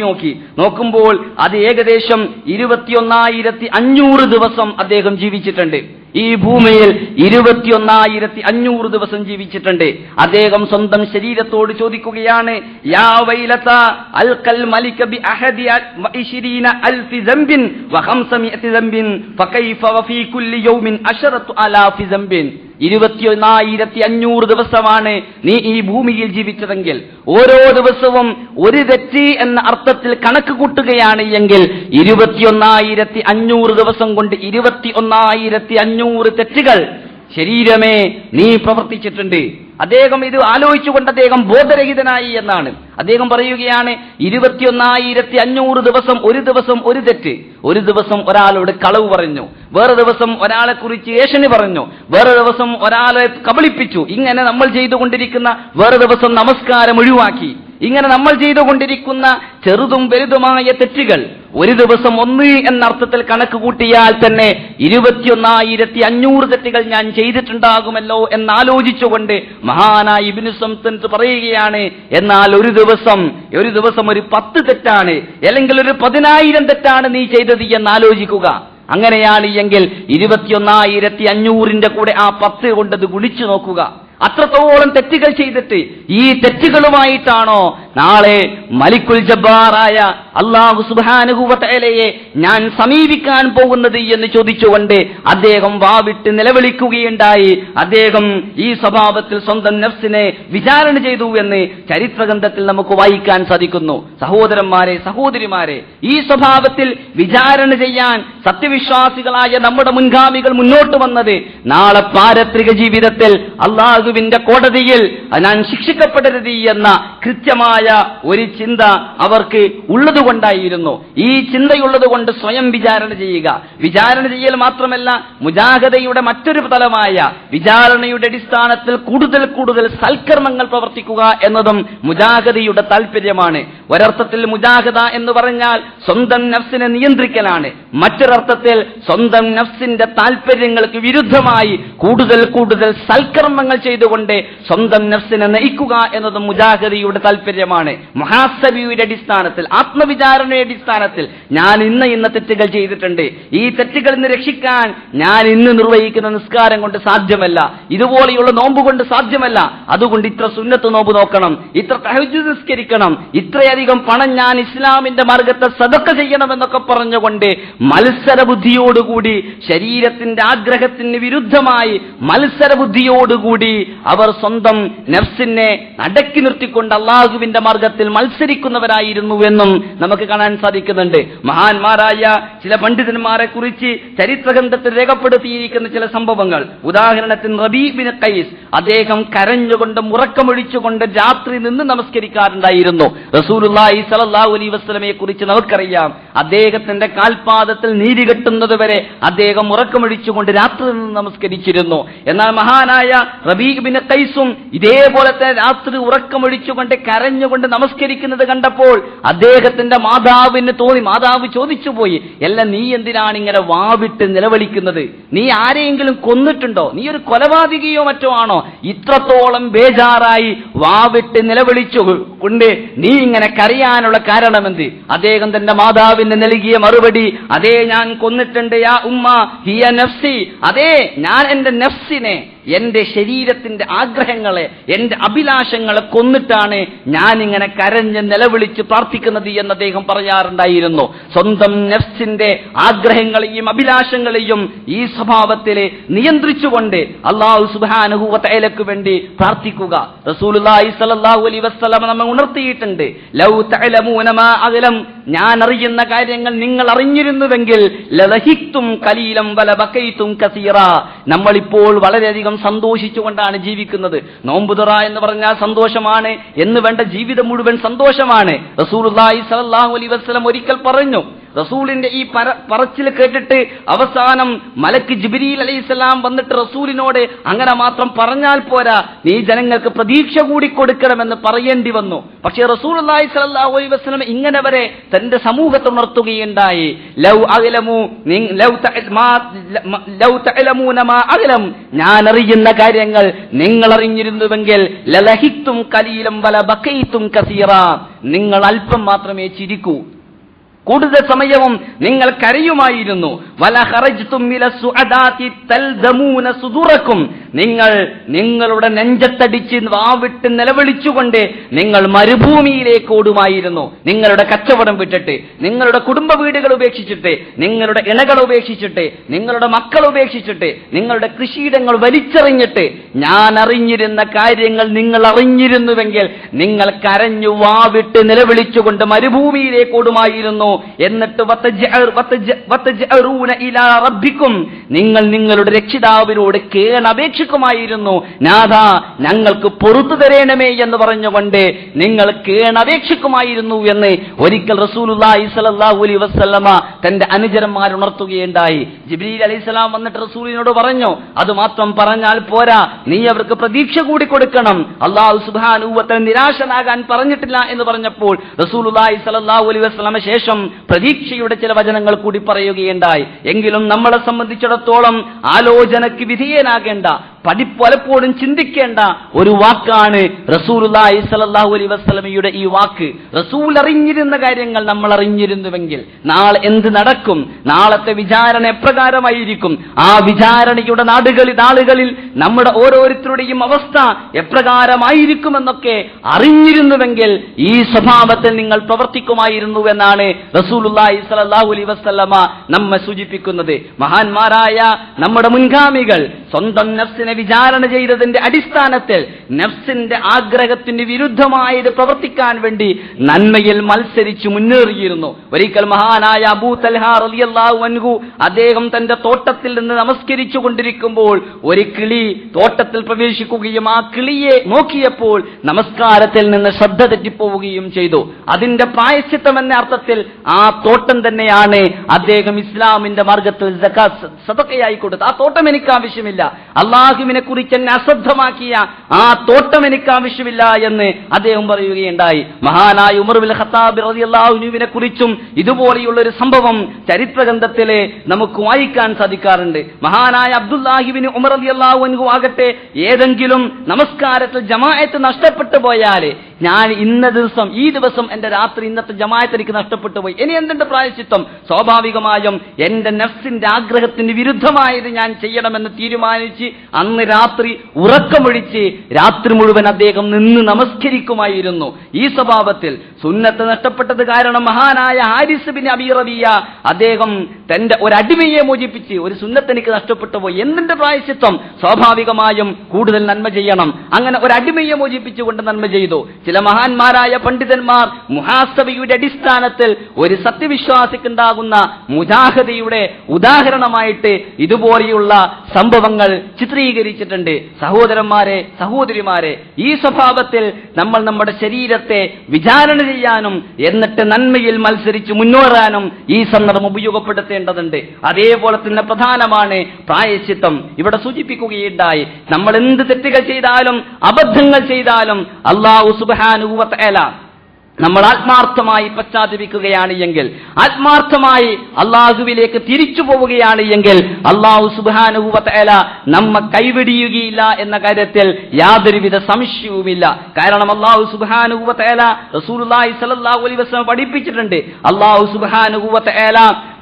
നോക്കുമ്പോൾ അത് ഏകദേശം 21,500 ദിവസം അദ്ദേഹം ജീവിച്ചിട്ടുണ്ട്. ഈ ഭൂമിയിൽ 21,500 ദിവസം ജീവിച്ചിട്ടുണ്ട്. അദ്ദേഹം സ്വന്തം ശരീരത്തോട് ചോദിക്കുകയാണ്, യാ വൈലത അൽഖൽ മലിക ബി അഹദി 20,000 ദംബിൻ വ 500 ദംബിൻ ഫകൈഫ വഫീ കുല്ലി യൗമിൻ 10,000 ദംബിൻ. 21,500 ദിവസമാണ് നീ ഈ ഭൂമിയിൽ ജീവിച്ചതെങ്കിൽ ഓരോ ദിവസവും ഒരു തെറ്റ് എന്ന അർത്ഥത്തിൽ കണക്ക് കൂട്ടുകയാണ് എങ്കിൽ 21,500 ദിവസം കൊണ്ട് 21,500 തെറ്റുകൾ ശരീരമേ നീ പ്രവർത്തിച്ചിട്ടുണ്ട്. അദ്ദേഹം ഇത് ആലോചിച്ചുകൊണ്ട് അദ്ദേഹം ബോധരഹിതനായി എന്നാണ്. അദ്ദേഹം പറയുകയാണ്, 21,500 ദിവസം ഒരു തെറ്റ്. ഒരു ദിവസം ഒരാളോട് കളവ് പറഞ്ഞു, വേറെ ദിവസം ഒരാളെ കുറിച്ച് ഏഷണി പറഞ്ഞു, വേറെ ദിവസം ഒരാളെ കബളിപ്പിച്ചു. ഇങ്ങനെ നമ്മൾ ചെയ്തുകൊണ്ടിരിക്കുന്ന വേറെ ദിവസം നമസ്കാരം ഒഴിവാക്കി. ഇങ്ങനെ നമ്മൾ ചെയ്തുകൊണ്ടിരിക്കുന്ന ചെറുതും വലുതുമായ തെറ്റുകൾ ഒരു ദിവസം 1 എന്ന അർത്ഥത്തിൽ കണക്ക് കൂട്ടിയാൽ തന്നെ 21,500 തെറ്റുകൾ ഞാൻ ചെയ്തിട്ടുണ്ടാകുമല്ലോ എന്നാലോചിച്ചുകൊണ്ട് മഹാനായ ഇബ്നു സംത്ത് പറയുകയാണ്, എന്നാൽ ഒരു ദിവസം ഒരു 10 തെറ്റാണ്, അല്ലെങ്കിൽ ഒരു 10,000 തെറ്റാണ് നീ ചെയ്തത് എന്നാലോചിക്കുക. അങ്ങനെയാണ് എങ്കിൽ 21,500ന്റെ കൂടെ ആ 10 കൊണ്ടത് ഗുണിച്ചു നോക്കുക. അത്രത്തോളം തെറ്റുകൾ ചെയ്തിട്ട് ഈ തെറ്റുകളുമായിട്ടാണോ നാളെ മലിക്കുൽ ജബ്ബാറായ അല്ലാഹു സുബ്ഹാനഹു വ തആലയെ ഞാൻ സമീപിക്കാൻ പോകുന്നത് എന്ന് ചോദിച്ചുകൊണ്ട് അദ്ദേഹം വാവിട്ട് നിലവിളിക്കുകയുണ്ടായി. അദ്ദേഹം ഈ സ്വഭാവത്തിൽ സ്വന്തം നഫ്സിനെ വിചാരണ ചെയ്തു എന്ന് ചരിത്രഗ്രന്ഥത്തിൽ നമുക്ക് വായിക്കാൻ സാധിക്കുന്നു. സഹോദരന്മാരെ, സഹോദരിമാരെ, ഈ സ്വഭാവത്തിൽ വിചാരണ ചെയ്യാൻ സത്യവിശ്വാസികളായ നമ്മുടെ മുൻഗാമികൾ മുന്നോട്ട് വന്നത് നാളെ പാരത്രിക ജീവിതത്തിൽ അല്ലാഹുവിന്റെ കോടതിയിൽ ഞാൻ ശിക്ഷിക്കപ്പെടരുത് എന്ന കൃത്യമായ ഒരു ചിന്ത അവർക്ക് ഉള്ളതുകൊണ്ടായിരുന്നു. ഈ ചിന്തയുള്ളത് കൊണ്ട് സ്വയം വിചാരണ ചെയ്യുക. വിചാരണ ചെയ്യൽ മാത്രമല്ല, മുജാഹദയുടെ മറ്റൊരു തലമായ വിചാരണയുടെ അടിസ്ഥാനത്തിൽ കൂടുതൽ സൽക്കർമ്മങ്ങൾ പ്രവർത്തിക്കുക എന്നതും മുജാഹദയുടെ താല്പര്യമാണ്. ഒരർത്ഥത്തിൽ മുജാഹദ എന്ന് പറഞ്ഞാൽ സ്വന്തം നഫ്സിനെ നിയന്ത്രിക്കലാണ്. മറ്റൊരർത്ഥത്തിൽ സ്വന്തം നഫ്സിന്റെ താല്പര്യങ്ങൾക്ക് വിരുദ്ധമായി കൂടുതൽ സൽക്കർമ്മങ്ങൾ ചെയ്തുകൊണ്ട് സ്വന്തം നഫ്സിനെ നയിക്കുക എന്നതും മുജാഹദയുടെ താല്പര്യമാണ്. മുഹാസബിയുടെ അടിസ്ഥാനത്തിൽ, ആത്മവിചാരണയുടെ അടിസ്ഥാനത്തിൽ ഞാൻ ഇന്ന തെറ്റുകൾ ചെയ്തിട്ടുണ്ട്, ഈ തെറ്റുകളിൽ നിന്ന് രക്ഷിക്കാൻ ഞാൻ ഇന്ന് നിർവഹിക്കുന്ന നിസ്കാരം കൊണ്ട് സാധ്യമല്ല, ഇതുപോലെയുള്ള നോമ്പ് കൊണ്ട് സാധ്യമല്ല, അതുകൊണ്ട് ഇത്ര സുന്നത്ത് നോമ്പ് നോക്കണം, ഇത്ര തഹജ്ജുദ് നിസ്കരിക്കണം, ഇത്രയധികം പണം ഞാൻ ഇസ്ലാമിന്റെ മാർഗത്തെ സദഖ ചെയ്യണമെന്നൊക്കെ പറഞ്ഞുകൊണ്ട് മത്സരബുദ്ധിയോടുകൂടി, ശരീരത്തിന്റെ ആഗ്രഹത്തിന് വിരുദ്ധമായി മത്സരബുദ്ധിയോടുകൂടി അവർ സ്വന്തം നഫ്സിനെ അടക്കി നിർത്തിക്കൊണ്ട് അള്ളാഹുവിന്റെ മാർഗത്തിൽ മത്സരിക്കുന്നവരായിരുന്നു എന്നും നമുക്ക് കാണാൻ സാധിക്കുന്നുണ്ട്. മഹാന്മാരായ ചില പണ്ഡിതന്മാരെ കുറിച്ച് ചരിത്രഗ്രന്ഥത്തിൽ രേഖപ്പെടുത്തിയിരിക്കുന്ന ചില സംഭവങ്ങൾ, ഉദാഹരണത്തിന് റബീ ഇബ്നു ഖൈസ്, അദ്ദേഹം കരഞ്ഞുകൊണ്ട് മുറക്കമൊഴിച്ചുകൊണ്ട് രാത്രി നിന്ന് നമസ്കരിക്കാറുണ്ടായിരുന്നു. റസൂലുള്ളാഹി സ്വല്ലല്ലാഹു അലൈഹി വസല്ലമയെ കുറിച്ച് നമുക്കറിയാം, അദ്ദേഹത്തിന്റെ കാൽപാദത്തിൽ നീര് കെട്ടുന്നതുവരെ അദ്ദേഹം മുറക്കമൊഴിച്ചുകൊണ്ട് രാത്രി നിന്ന് നമസ്കരിച്ചിരുന്നു. എന്നാൽ മഹാനായ റബീ ഇബ്നു ഖൈസും ഇതേപോലത്തെ രാത്രി ഉറക്കമൊഴിച്ചുകൊണ്ട് കരഞ്ഞുകൊണ്ട് നമസ്കരിക്കുന്നത് കണ്ടപ്പോൾ അദ്ദേഹത്തിന്റെ മാതാവിന് തോന്നി, മാതാവ് ചോദിച്ചു പോയി, എല്ലാം നീ എന്തിനാണ് ഇങ്ങനെ വാവിട്ട് നിലവിളിക്കുന്നത്? നീ ആരെയെങ്കിലും കൊന്നിട്ടുണ്ടോ? നീ ഒരു കൊലപാതകിയോ മറ്റോ ആണോ? ഇത്രത്തോളം ബേജാറായി വാവിട്ട് നിലവിളിച്ചു കൊണ്ട് നീ ഇങ്ങനെ കരയാനുള്ള കാരണമെന്ത്? അദ്ദേഹം തന്റെ മാതാവിന് നൽകിയ മറുപടി, അതേ ഞാൻ കൊന്നിട്ടുണ്ട്, യാ ഉമ്മ ഹിയ നഫ്സി, അതേ ഞാൻ എന്റെ നഫ്സിനെ, എന്റെ ശരീരത്തിന്റെ ആഗ്രഹങ്ങളെ, എന്റെ അഭിലാഷങ്ങളെ കൊന്നിട്ടാണ് ഞാൻ ഇങ്ങനെ കരഞ്ഞ് നിലവിളിച്ച് പ്രാർത്ഥിക്കുന്നത് എന്ന് അദ്ദേഹം പറയാറുണ്ടായിരുന്നു. സ്വന്തം നഫ്സിന്റെ ആഗ്രഹങ്ങളെയും അഭിലാഷങ്ങളെയും ഈ സ്വഭാവത്തിലെ നിയന്ത്രിച്ചുകൊണ്ട് അല്ലാഹു സുബ്ഹാനഹു വ തആലയ്ക്ക് വേണ്ടി പ്രാർത്ഥിക്കുക. റസൂലുള്ളാഹി സ്വല്ലല്ലാഹു അലൈഹി വസല്ലം നമ്മെ ഉണർത്തിയിട്ടുണ്ട്, ലൗ തഅലമൂന മാ അഅലം, ഞാൻ അറിയുന്ന കാര്യങ്ങൾ നിങ്ങൾ അറിഞ്ഞിരുന്നുവെങ്കിൽ ലലഹിക്തും ഖലീലം വലബകൈതും കസീറാ. നമ്മളിപ്പോൾ വളരെയധികം സന്തോഷിച്ചുകൊണ്ടാണ് ജീവിക്കുന്നത്. നോമ്പുതുറ എന്ന് പറഞ്ഞാൽ സന്തോഷമാണ് എന്ന് വേണ്ട, ജീവിതം മുഴുവൻ സന്തോഷമാണ്. റസൂലുള്ളാഹി സ്വല്ലല്ലാഹു അലൈഹി വസല്ലം ഒരിക്കൽ പറഞ്ഞു, റസൂലിന്റെ ഈ പറച്ചിൽ കേട്ടിട്ട് അവസാനം മലക്ക് ജിബ്രീൽ അലൈഹിസ്സലാം വന്നിട്ട് റസൂലിനോട് അങ്ങനെ മാത്രം പറഞ്ഞാൽ പോരാ, നീ ജനങ്ങൾക്ക് പ്രതീക്ഷ കൂടി കൊടുക്കണമെന്ന് പറയേണ്ടി വന്നു. പക്ഷേ റസൂലുള്ളാഹി സ്വല്ലല്ലാഹു അലൈഹി വസല്ലം ഇങ്ങനെ വരെ തന്റെ സമൂഹത്തെ ഉണർത്തുകയുണ്ടായി. ഞാൻ അറിയുന്ന കാര്യങ്ങൾ നിങ്ങൾ അറിഞ്ഞിരുന്നുവെങ്കിൽ ലലഹിത്തും കലീലം വല ബഖൈതും കസീറാ, നിങ്ങൾ അല്പം മാത്രമേ ചിരിക്കൂ, കൂടുതൽ സമയവും നിങ്ങൾ കരയുമായിരുന്നു. വല ഖറജ്തും മില സുഅദാതി തൽദമൂന സുദുറക്കും, നിങ്ങൾ നിങ്ങളുടെ നെഞ്ചത്തടിച്ച് വാവിട്ട് നിലവിളിച്ചുകൊണ്ട് നിങ്ങൾ മരുഭൂമിയിലേക്ക് ഓടുമായിരുന്നു. നിങ്ങളുടെ കച്ചവടം വിട്ടിട്ട്, നിങ്ങളുടെ കുടുംബ വീടുകൾ ഉപേക്ഷിച്ചിട്ട്, നിങ്ങളുടെ ഇണകൾ ഉപേക്ഷിച്ചിട്ട്, നിങ്ങളുടെ മക്കൾ ഉപേക്ഷിച്ചിട്ട്, നിങ്ങളുടെ കൃഷിയിടങ്ങൾ വലിച്ചെറിഞ്ഞിട്ട്, ഞാൻ അറിഞ്ഞിരുന്ന കാര്യങ്ങൾ നിങ്ങൾ അറിഞ്ഞിരുന്നുവെങ്കിൽ നിങ്ങൾ കരഞ്ഞു വാവിട്ട് നിലവിളിച്ചുകൊണ്ട് മരുഭൂമിയിലേക്ക് ഓടുമായിരുന്നു. എന്നിട്ട് നിങ്ങൾ നിങ്ങളുടെ രക്ഷിതാവിനോട് കേണപേക്ഷിക്കുമായിരുന്നു, നാഥാ ഞങ്ങൾക്ക് പൊറുത്തു തരണമേ എന്ന് പറഞ്ഞുകൊണ്ട് നിങ്ങൾ കേണപേക്ഷിക്കുമായിരുന്നു എന്ന് ഒരിക്കൽ റസൂലുള്ളാഹി സ്വല്ലല്ലാഹു അലൈഹി വസല്ലമ തന്റെ അനുചരന്മാർ ഉണർത്തുകയുണ്ടായി. ജിബ്രീൽ അലൈഹിസ്സലാം വന്നിട്ട് റസൂലിനോട് പറഞ്ഞു, അത് മാത്രം പറഞ്ഞാൽ പോരാ, നീ അവർക്ക് പ്രതീക്ഷ കൂടി കൊടുക്കണം. അല്ലാഹു സുബ്ഹാനഹു വ തആല നിരാശനാകാൻ പറഞ്ഞിട്ടില്ല എന്ന് പറഞ്ഞപ്പോൾ റസൂലുള്ളാഹി സ്വല്ലല്ലാഹു അലൈഹി വസല്ലമ ശേഷം പ്രതീക്ഷയുടെ ചില വചനങ്ങൾ കൂടി പറയുകയുണ്ടായി. എങ്കിലും നമ്മളെ സംബന്ധിച്ചിടത്തോളം ആലോചനയ്ക്ക് വിധേയനാകേണ്ട, പലപ്പോഴും ചിന്തിക്കേണ്ട ഒരു വാക്കാണ് റസൂലുള്ളാഹി സ്വല്ലല്ലാഹു അലൈഹി വസല്ലമയുടെ ഈ വാക്ക്. റസൂൽ അറിഞ്ഞിരുന്ന കാര്യങ്ങൾ നമ്മൾ അറിഞ്ഞിരുന്നുവെങ്കിൽ നാളെ എന്ത് നടക്കും, നാളത്തെ വിചാരണ എപ്രകാരമായിരിക്കും, ആ വിചാരണയുടെ നാളുകളിൽ നമ്മുടെ ഓരോരുത്തരുടെയും അവസ്ഥ എപ്രകാരമായിരിക്കുമെന്നൊക്കെ അറിഞ്ഞിരുന്നുവെങ്കിൽ ഈ സ്വഭാവത്തിൽ നിങ്ങൾ പ്രവർത്തിക്കുമായിരുന്നു എന്നാണ് റസൂലുള്ളാഹി സ്വല്ലല്ലാഹു അലൈഹി വസല്ലമ നമ്മെ സൂചിപ്പിക്കുന്നത്. മഹാന്മാരായ നമ്മുടെ മുൻഗാമികൾ സ്വന്തം നഫ്സിനെ വിചാരണ ചെയ്തതിന്റെ അടിസ്ഥാനത്തിൽ നഫ്സിന്റെ ആഗ്രഹത്തിന് വിരുദ്ധമായത് പ്രവർത്തിക്കാൻ വേണ്ടി നന്മയിൽ മത്സരിച്ച് മുന്നേറിയിരുന്നു. ഒരിക്കൽ മഹാനായ അബൂ തൽഹ റളിയല്ലാഹു അൻഹു അദ്ദേഹം തന്റെ തോട്ടത്തിൽ നിന്ന് നമസ്കരിച്ചു കൊണ്ടിരിക്കുമ്പോൾ ഒരു കിളി തോട്ടത്തിൽ പ്രവേശിക്കുകയും ആ കിളിയെ നോക്കിയപ്പോൾ നമസ്കാരത്തിൽ നിന്ന് ശ്രദ്ധ തെറ്റിപ്പോവുകയും ചെയ്തു. അതിന്റെ പ്രായശ്ചിത്തം എന്ന അർത്ഥത്തിൽ ആ തോട്ടം തന്നെയാണ് അദ്ദേഹം ഇസ്ലാമിന്റെ മാർഗത്തിൽ സദഖയായി കൊടുത്തത്. ആ തോട്ടം എനിക്ക് ആവശ്യമില്ല, അള്ളാഹുവിനെ കുറിച്ച് എന്നെ അശ്രദ്ധമാക്കിയ ആ തോട്ടം എനിക്ക് ആവശ്യമില്ല എന്ന് അദ്ദേഹം പറയുകയുണ്ടായി. മഹാനായ ഉമർ ബിൻ ഖത്താബ് റളിയല്ലാഹു അൻഹുവിനെ കുറിച്ചും ഇതുപോലെയുള്ള ഒരു സംഭവം ചരിത്രഗ്രന്ഥത്തിലെ നമുക്ക് വായിക്കാൻ സാധിക്കാറുണ്ട്. മഹാനായ അബ്ദുല്ലാഹി ഇബ്നു ഉമർ റളിയല്ലാഹു അൻഹു ആകട്ടെ ഏതെങ്കിലും നമസ്കാരത്തിൽ ജമാഅത്ത് നഷ്ടപ്പെട്ടു പോയാൽ, ഞാൻ ഈ ദിവസം എന്റെ രാത്രി ഇന്നത്തെ ജമാഅത്ത് എനിക്ക് നഷ്ടപ്പെട്ടു പോയി, ഇനി എന്തിന്റെ പ്രായശ്ചിത്തം? സ്വാഭാവികമായും എന്റെ നഫ്സിന്റെ ആഗ്രഹത്തിന് വിരുദ്ധമായത് ഞാൻ ചെയ്യണമെന്ന് തീരുമാനിച്ച് അന്ന് രാത്രി ഉറക്കമൊഴിച്ച് രാത്രി മുഴുവൻ അദ്ദേഹം നിന്ന് നമസ്കരിക്കുമായിരുന്നു. ഈ സ്വഭാവത്തിൽ സുന്നത്ത് നഷ്ടപ്പെട്ടത് കാരണം മഹാനായ ഹാരിസ് ബിൻ അബീ റബിയ അദ്ദേഹം തന്റെ ഒരു അടിമയെ മോചിപ്പിച്ച്, ഒരു സുന്നത്ത് എനിക്ക് നഷ്ടപ്പെട്ടു പോയി, എന്തിന്റെ പ്രായശ്ചിത്തം? സ്വാഭാവികമായും കൂടുതൽ നന്മ ചെയ്യണം. അങ്ങനെ ഒരു അടിമയെ മോചിപ്പിച്ചുകൊണ്ട് നന്മ ചെയ്തു. ചില മഹാന്മാരായ പണ്ഡിതന്മാർ മുഹാസബയുടെ അടിസ്ഥാനത്തിൽ ഒരു സത്യവിശ്വാസിക്കുണ്ടാകുന്ന മുജാഹദയുടെ ഉദാഹരണമായിട്ട് ഇതുപോലെയുള്ള സംഭവങ്ങൾ ചിത്രീകരിച്ചിട്ടുണ്ട്. സഹോദരന്മാരെ, സഹോദരിമാരെ, ഈ സ്വഭാവത്തിൽ നമ്മൾ നമ്മുടെ ശരീരത്തെ വിചാരണ ചെയ്യാനും എന്നിട്ട് നന്മയിൽ മത്സരിച്ച് മുന്നേറാനും ഈ സന്ദർഭം ഉപയോഗപ്പെടുത്തേണ്ടതുണ്ട്. അതേപോലെ തന്നെ പ്രധാനമാണ് പ്രായശ്ചിത്തം. ഇവിടെ സൂചിപ്പിക്കുകയുണ്ടായി, നമ്മൾ എന്ത് തെറ്റുകൾ ചെയ്താലും അബദ്ധങ്ങൾ ചെയ്താലും അല്ലാഹു സുബ്ഹാനഹു വ തആല നമ്മൾ ആത്മാർത്ഥമായി പശ്ചാത്തപിക്കുകയാണ് എങ്കിൽ, ആത്മാർത്ഥമായി അള്ളാഹുവിലേക്ക് തിരിച്ചു പോവുകയാണ് എങ്കിൽ അല്ലാഹു സുബ്ഹാനഹു വ തആല നമ്മെ കൈവിടിയുകയില്ല എന്ന കാര്യത്തിൽ യാതൊരുവിധ സംശയവുമില്ല. കാരണം അല്ലാഹു സുബ്ഹാനഹു വ തആല റസൂലുള്ളാഹി സ്വല്ലല്ലാഹു അലൈഹി വസല്ലം പഠിപ്പിച്ചിട്ടുണ്ട്. അല്ലാഹു സുബ്ഹാനഹു വ തആല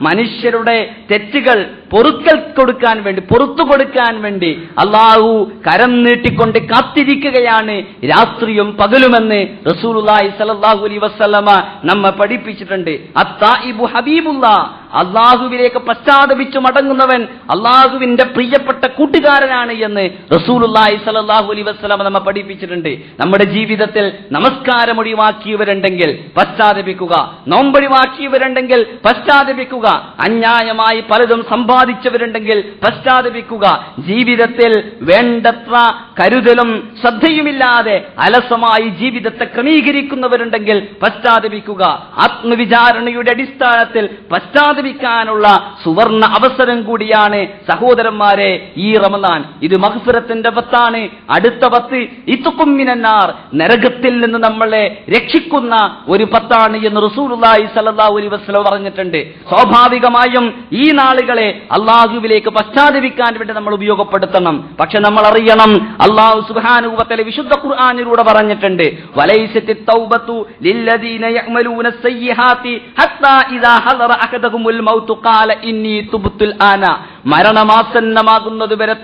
മനുഷ്യരുടെ തെറ്റുകൾ പുറത്തു കൊടുക്കാൻ വേണ്ടി അല്ലാഹു കരം നീട്ടിക്കൊണ്ട് കാത്തിരിക്കുകയാണ് രാത്രിയും പകലുമെന്ന് റസൂലുള്ളാഹി സ്വല്ലല്ലാഹു അലൈഹി വസല്ലമ നമ്മെ പഠിപ്പിച്ചിട്ടുണ്ട്. അത്തായിബു ഹബീബുല്ലാഹ്, അള്ളാഹുവിലേക്ക് പശ്ചാത്തപിച്ചു മടങ്ങുന്നവൻ അള്ളാഹുവിന്റെ പ്രിയപ്പെട്ട കൂട്ടുകാരനാണ് എന്ന് റസൂലുള്ളാഹി സ്വല്ലല്ലാഹു അലൈഹി വസല്ലം നമ്മെ പഠിപ്പിച്ചിട്ടുണ്ട്. നമ്മുടെ ജീവിതത്തിൽ നമസ്കാരം ഒഴിവാക്കിയവരുണ്ടെങ്കിൽ പശ്ചാത്തപിക്കുക, നോമ്പൊഴിവാക്കിയവരുണ്ടെങ്കിൽ പശ്ചാത്തപിക്കുക, അന്യായമായി പലതും സമ്പാദിച്ചവരുണ്ടെങ്കിൽ പശ്ചാത്തപിക്കുക, ജീവിതത്തിൽ വേണ്ടത്ര കരുതലും ശ്രദ്ധയുമില്ലാതെ അലസമായി ജീവിതത്തെ ക്രമീകരിക്കുന്നവരുണ്ടെങ്കിൽ പശ്ചാത്തപിക്കുക. ആത്മവിചാരണയുടെ അടിസ്ഥാനത്തിൽ പശ്ചാത്തപിക്കാനുള്ള സുവർണ അവസരം കൂടിയാണ് സഹോദരന്മാരെ ഈ റമദാൻ. ഇത് മഗ്ഫിറത്തിന്റെ 10 അടുത്ത 10 ഇത്ഖും മിനന്നാർ, നരകത്തിൽ നിന്ന് നമ്മളെ രക്ഷിക്കുന്ന ഒരു 10 എന്ന് റസൂലുള്ളാഹി സ്വല്ലല്ലാഹു അലൈഹി വസല്ലം പറഞ്ഞിട്ടുണ്ട്. സ്വാഭാവികമായും ഈ നാളുകളെ അള്ളാഹുവിലേക്ക് പശ്ചാത്തപിക്കാൻ വേണ്ടി നമ്മൾ ഉപയോഗപ്പെടുത്തണം. പക്ഷെ നമ്മൾ അറിയണം, അള്ളാഹു സുബ്ഹാനഹു വ തആല വിശുദ്ധ ഖുർആനിലൂടെ പറഞ്ഞിട്ടുണ്ട്, വലൈസത്തിത് തൗബതു ലില്ലദീന യഅമലൂന സയ്യിഹാത്തി ഹത്താ ഇദാ ഹദറ അഹദഹുൽ മൗതു ഖാല ഇന്നി തുബ്തുൽ ആന. മരണമാസന്നമാകുന്നതുവരെ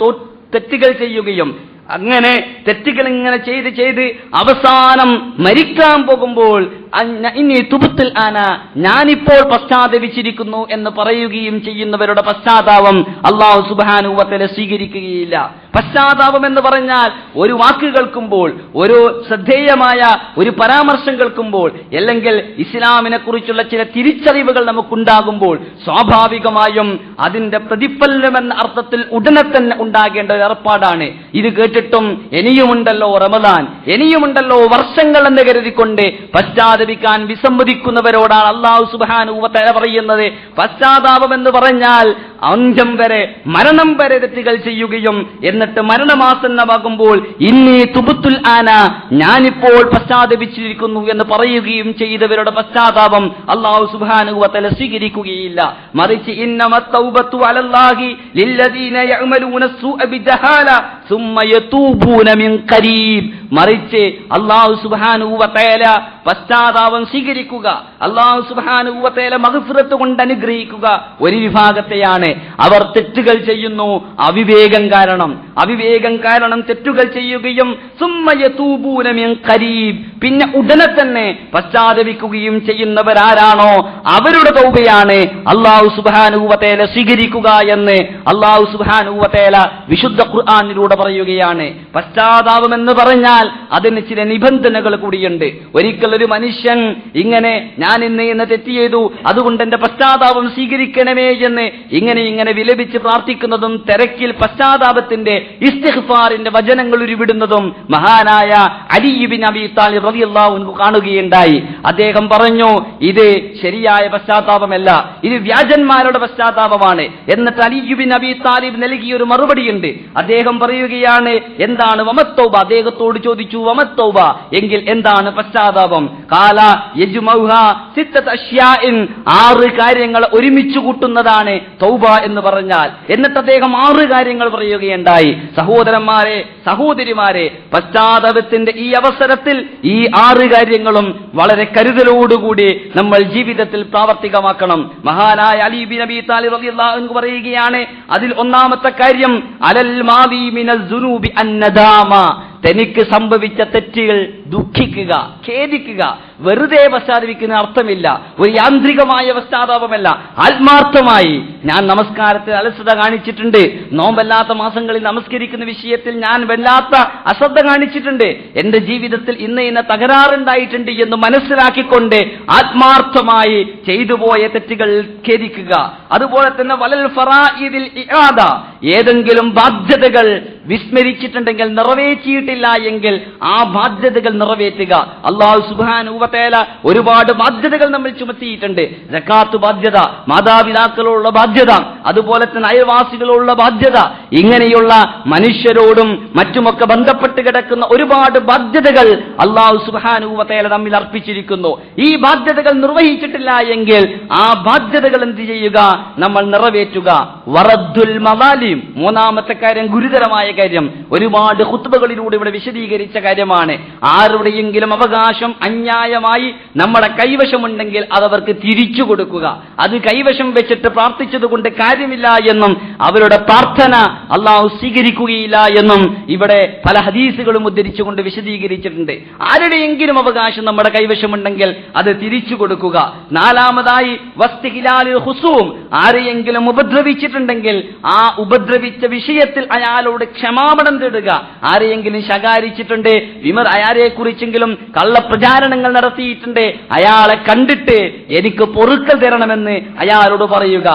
തെറ്റുകൾ ചെയ്യുകയും അങ്ങനെ തെറ്റുകൾ ഇങ്ങനെ ചെയ്ത് അവസാനം മരിക്കാൻ പോകുമ്പോൾ ഇനി തുബ്തുൽ ആന, ഞാനിപ്പോൾ പശ്ചാത്തപിച്ചിരിക്കുന്നു എന്ന് പറയുകയും ചെയ്യുന്നവരുടെ പശ്ചാത്താപം അല്ലാഹു സുബ്ഹാനഹു വ തആല സ്വീകരിക്കുകയില്ല. പശ്ചാത്താപം എന്ന് പറഞ്ഞാൽ ഒരു വാക്ക് കേൾക്കുമ്പോൾ, ഒരു ശ്രദ്ധേയമായ ഒരു പരാമർശം കേൾക്കുമ്പോൾ, അല്ലെങ്കിൽ ഇസ്ലാമിനെ കുറിച്ചുള്ള ചില തിരിച്ചറിവുകൾ നമുക്കുണ്ടാകുമ്പോൾ സ്വാഭാവികമായും അതിന്റെ പ്രതിഫലമെന്ന അർത്ഥത്തിൽ ഉടനെ തന്നെ ഉണ്ടാകേണ്ട ഒരു ഏർപ്പാടാണ്. ഇത് കേട്ടിട്ടും ഇനിയുമുണ്ടല്ലോ റമദാൻ, ഇനിയുമുണ്ടല്ലോ വർഷങ്ങൾ എന്ന് കരുതിക്കൊണ്ട് പശ്ചാത്തപിക്കാൻ വിസമ്മതിക്കുന്നവരോടാണ് അല്ലാഹു സുബ്ഹാനഹു വ തആല പറയുന്നത്, പശ്ചാത്താപം എന്ന് പറഞ്ഞാൽ അന്ത്യം വരെ, മരണം വരെ തെറ്റുകൾ ചെയ്യുകയും എന്നിട്ട് മരണമാസന്നമാകുമ്പോൾ ഇന്നി തുബ്തുൽ ആന, ഞാനിപ്പോൾ പശ്ചാത്തപിച്ചിരിക്കുന്നു എന്ന് പറയുകയും ചെയ്തവരുടെ പശ്ചാത്താപം അല്ലാഹു സുബ്ഹാനഹു വ തആല സ്വീകരിക്കുകയില്ല. മറിച്ച് ഇന്നമത് തൗബത്തു അലല്ലാഹി ലില്ലദീന യഅമലൂന സൂഅ ബിജഹാല സുമ്മ യതൂബൂന മിൻ ഖരീബ്. മറിച്ച് അല്ലാഹു സുബ്ഹാനഹു വ തആല പശ്ചാത്താപം സ്വീകരിക്കുക, അല്ലാഹു സുബ്ഹാനഹു വ തആല മഗ്ഫിറത്ത് കൊണ്ട് അനുഗ്രഹിക്കുക ഒരു വിഭാഗത്തെയാണ്. അവർ തെറ്റുകൾ ചെയ്യുന്നു, അവിവേകം കാരണം തെറ്റുകൾ ചെയ്യുകയും സുമ്മ യതൂബൂന മിൻ ഖരീബ്, പിന്നെ ഉടനെ തന്നെ പശ്ചാത്തപിക്കുകയും ചെയ്യുന്നവരാരാണോ അവരുടെ തൗബയാണ് അല്ലാഹു സുബ്ഹാനഹു വ തആല സ്വീകരിക്കുക എന്ന് അല്ലാഹു സുബ്ഹാനഹു വ തആല വിശുദ്ധ ഖുർആനിലൂടെ പറയുകയാണ്. പശ്ചാത്താപം എന്ന് പറഞ്ഞാൽ അതിന് ചില നിബന്ധനകൾ കൂടിയുണ്ട്. ഒരിക്കൽ ഒരു മനുഷ്യൻ ഇങ്ങനെ, ഞാൻ ഇന്ന് തെറ്റ് ചെയ്തു, അതുകൊണ്ട് എന്റെ പശ്ചാത്താപം സ്വീകരിക്കണമേ എന്ന് ഇങ്ങനെ വിലപിച്ച് പ്രാർത്ഥിക്കുന്നതും തിരക്കിൽ പശ്ചാത്താപത്തിന്റെ ഇസ്തിഗ്ഫാറിന്റെ വചനങ്ങൾ ഉരുവിടുന്നതും മഹാനായ അലി ഇബ്നു അബീ താലിബ് റളിയല്ലാഹു അൻഹു കാണുകയുണ്ടായി. അദ്ദേഹം പറഞ്ഞു, ഇത് ശരിയായ പശ്ചാത്താപമല്ല, ഇത് വ്യാജന്മാരുടെ പശ്ചാത്താപമാണ്. എന്നിട്ട് അലി ഇബ്നു അബീ താലിബ് നൽകിയ ഒരു മറുപടിയുണ്ട്. അദ്ദേഹം പറയുകയാണ്, എന്താണ് വമത്തൗബ? അദ്ദേഹത്തോട് ചോദിച്ചു, വമത്തൗബ എങ്കിൽ എന്താണ് പശ്ചാത്താപം? കാല യജ്മഉഹ സിത്തത അശ്യാഇൻ, 6 കാര്യങ്ങൾ ഒരുമിച്ച് കൂട്ടുന്നതാണ് തൗബ എന്ന് പറഞ്ഞാൽ. എന്നിട്ട് അദ്ദേഹം 6 കാര്യങ്ങൾ പറയുകയുണ്ടായി. സഹോദരന്മാരെ, സഹോദരിമാരെ, പശ്ചാത്താപത്തിന്റെ ഈ അവസരത്തിൽ ഈ 6 കാര്യങ്ങളും വളരെ കരുതലോടുകൂടി നമ്മൾ ജീവിതത്തിൽ പ്രാവർത്തികമാക്കണം. മഹാനായ അലി ഇബ്നു അബീ താലിബ് റളിയല്ലാഹു അൻഹു പറയുകയാണ്, അതിൽ ഒന്നാമത്തെ കാര്യം അലൽ മാദി മിനൽ ദുനൂബി അന്നദാമ, തനിക്ക് സംഭവിച്ച തെറ്റുകൾ ദുഃഖിക്കുക, ഖേദിക്കുക. വെറുതെ പശ്ചാത്തപിക്കുന്ന അർത്ഥമില്ല, ഒരു യാന്ത്രികമായ പശ്ചാത്താപമല്ല. ആത്മാർത്ഥമായി ഞാൻ നമസ്കാരത്തിൽ അലസത കാണിച്ചിട്ടുണ്ട്, നോമ്പല്ലാത്ത മാസങ്ങളിൽ നമസ്കരിക്കുന്ന വിഷയത്തിൽ ഞാൻ വല്ലാത്ത അശ്രദ്ധ കാണിച്ചിട്ടുണ്ട്, എന്റെ ജീവിതത്തിൽ ഇന്ന തകരാറുണ്ടായിട്ടുണ്ട് എന്ന് മനസ്സിലാക്കിക്കൊണ്ട് ആത്മാർത്ഥമായി ചെയ്തുപോയ തെറ്റുകൾ ഖേദിക്കുക. അതുപോലെ തന്നെ വലൽ ഫറായിദിൽ ഇആദ, ഏതെങ്കിലും ബാധ്യതകൾ വിസ്മരിച്ചിട്ടുണ്ടെങ്കിൽ, നിറവേറ്റിയിട്ടില്ല എങ്കിൽ ആ ബാധ്യതകൾ നിറവേറ്റുക. അല്ലാഹു സുബ്ഹാനഹു വ തആല ഒരുപാട് ബാധ്യതകൾ നമ്മൾ ചുമത്തിയിട്ടുണ്ട്. സകാത്ത് ബാധ്യത, മാതാപിതാക്കളോടുള്ള ബാധ്യത, അതുപോലെ തന്നെ അയൽവാസികളോടുള്ള ബാധ്യത, ഇങ്ങനെയുള്ള മനുഷ്യരോടും മറ്റുമൊക്കെ ബന്ധപ്പെട്ട് കിടക്കുന്ന ഒരുപാട് ബാധ്യതകൾ അല്ലാഹു സുബ്ഹാനഹു വ തആല നമ്മിൽ അർപ്പിച്ചിരിക്കുന്നു. ഈ ബാധ്യതകൾ നിർവഹിച്ചിട്ടില്ല എങ്കിൽ ആ ബാധ്യതകൾ എന്ത് ചെയ്യുക? നമ്മൾ നിറവേറ്റുക. വറദ്ദുൽ മവാലിം, മൂന്നാമത്തെ കാര്യം, ഗുരുതരമായ കാര്യം, ഒരുപാട് ഖുത്ബകളിലൂടെ ഇവിടെ വിശദീകരിച്ച കാര്യമാണ്. ആരുടെയെങ്കിലും അവകാശം അന്യായമായി നമ്മുടെ കൈവശമുണ്ടെങ്കിൽ അതവർക്ക് തിരിച്ചു കൊടുക്കുക. അത് കൈവശം വെച്ചിട്ട് പ്രാർത്ഥിച്ചതുകൊണ്ട് കാര്യമില്ല എന്നും അവരുടെ പ്രാർത്ഥന അള്ളാഹു സ്വീകരിക്കുകയില്ല എന്നും ഇവിടെ പല ഹദീസുകളും ഉദ്ധരിച്ചുകൊണ്ട് വിശദീകരിച്ചിട്ടുണ്ട്. ആരുടെയെങ്കിലും അവകാശം നമ്മുടെ കൈവശമുണ്ടെങ്കിൽ അത് തിരിച്ചു കൊടുക്കുക. നാലാമതായി വസ്തിഹിലാലിൽ ഹുസൂം, ആരെയെങ്കിലും ഉപദ്രവിച്ചിട്ടുണ്ടെങ്കിൽ ആ ഉപദ്രവിച്ച വിഷയത്തിൽ അയാളോട് ക്ഷമാപണം തേടുക. ആരെയെങ്കിലും ശകാരിച്ചിട്ടുണ്ട്, ആരെ കുറിച്ചെങ്കിലും കള്ളപ്രചാരണങ്ങൾ നടത്തിയിട്ടുണ്ട്, അയാളെ കണ്ടിട്ട് എനിക്ക് പൊറുക്കൽ തരണമെന്ന് അയാളോട് പറയുക.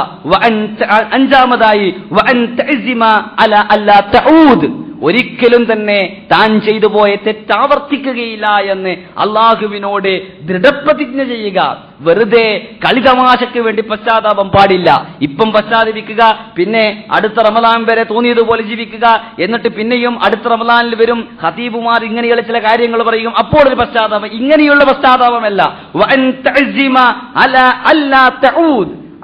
അഞ്ചാമതായി ഒരിക്കലും തന്നെ താൻ ചെയ്തു പോയ തെറ്റാവർത്തിക്കുകയില്ല എന്ന് അള്ളാഹുവിനോട് ദൃഢപ്രതിജ്ഞ ചെയ്യുക. വെറുതെ കളിതമാശയ്ക്ക് വേണ്ടി പശ്ചാത്താപം പാടില്ല. ഇപ്പം പശ്ചാത്തപിക്കുക, പിന്നെ അടുത്ത റമദാൻ വരെ തോന്നിയതുപോലെ ജീവിക്കുക, എന്നിട്ട് പിന്നെയും അടുത്ത റമദാനിൽ വരും ഖതീബുമാർ ഇങ്ങനെയുള്ള ചില കാര്യങ്ങൾ പറയും, അപ്പോൾ ഒരു പശ്ചാത്താപം. ഇങ്ങനെയുള്ള പശ്ചാത്താപമല്ല.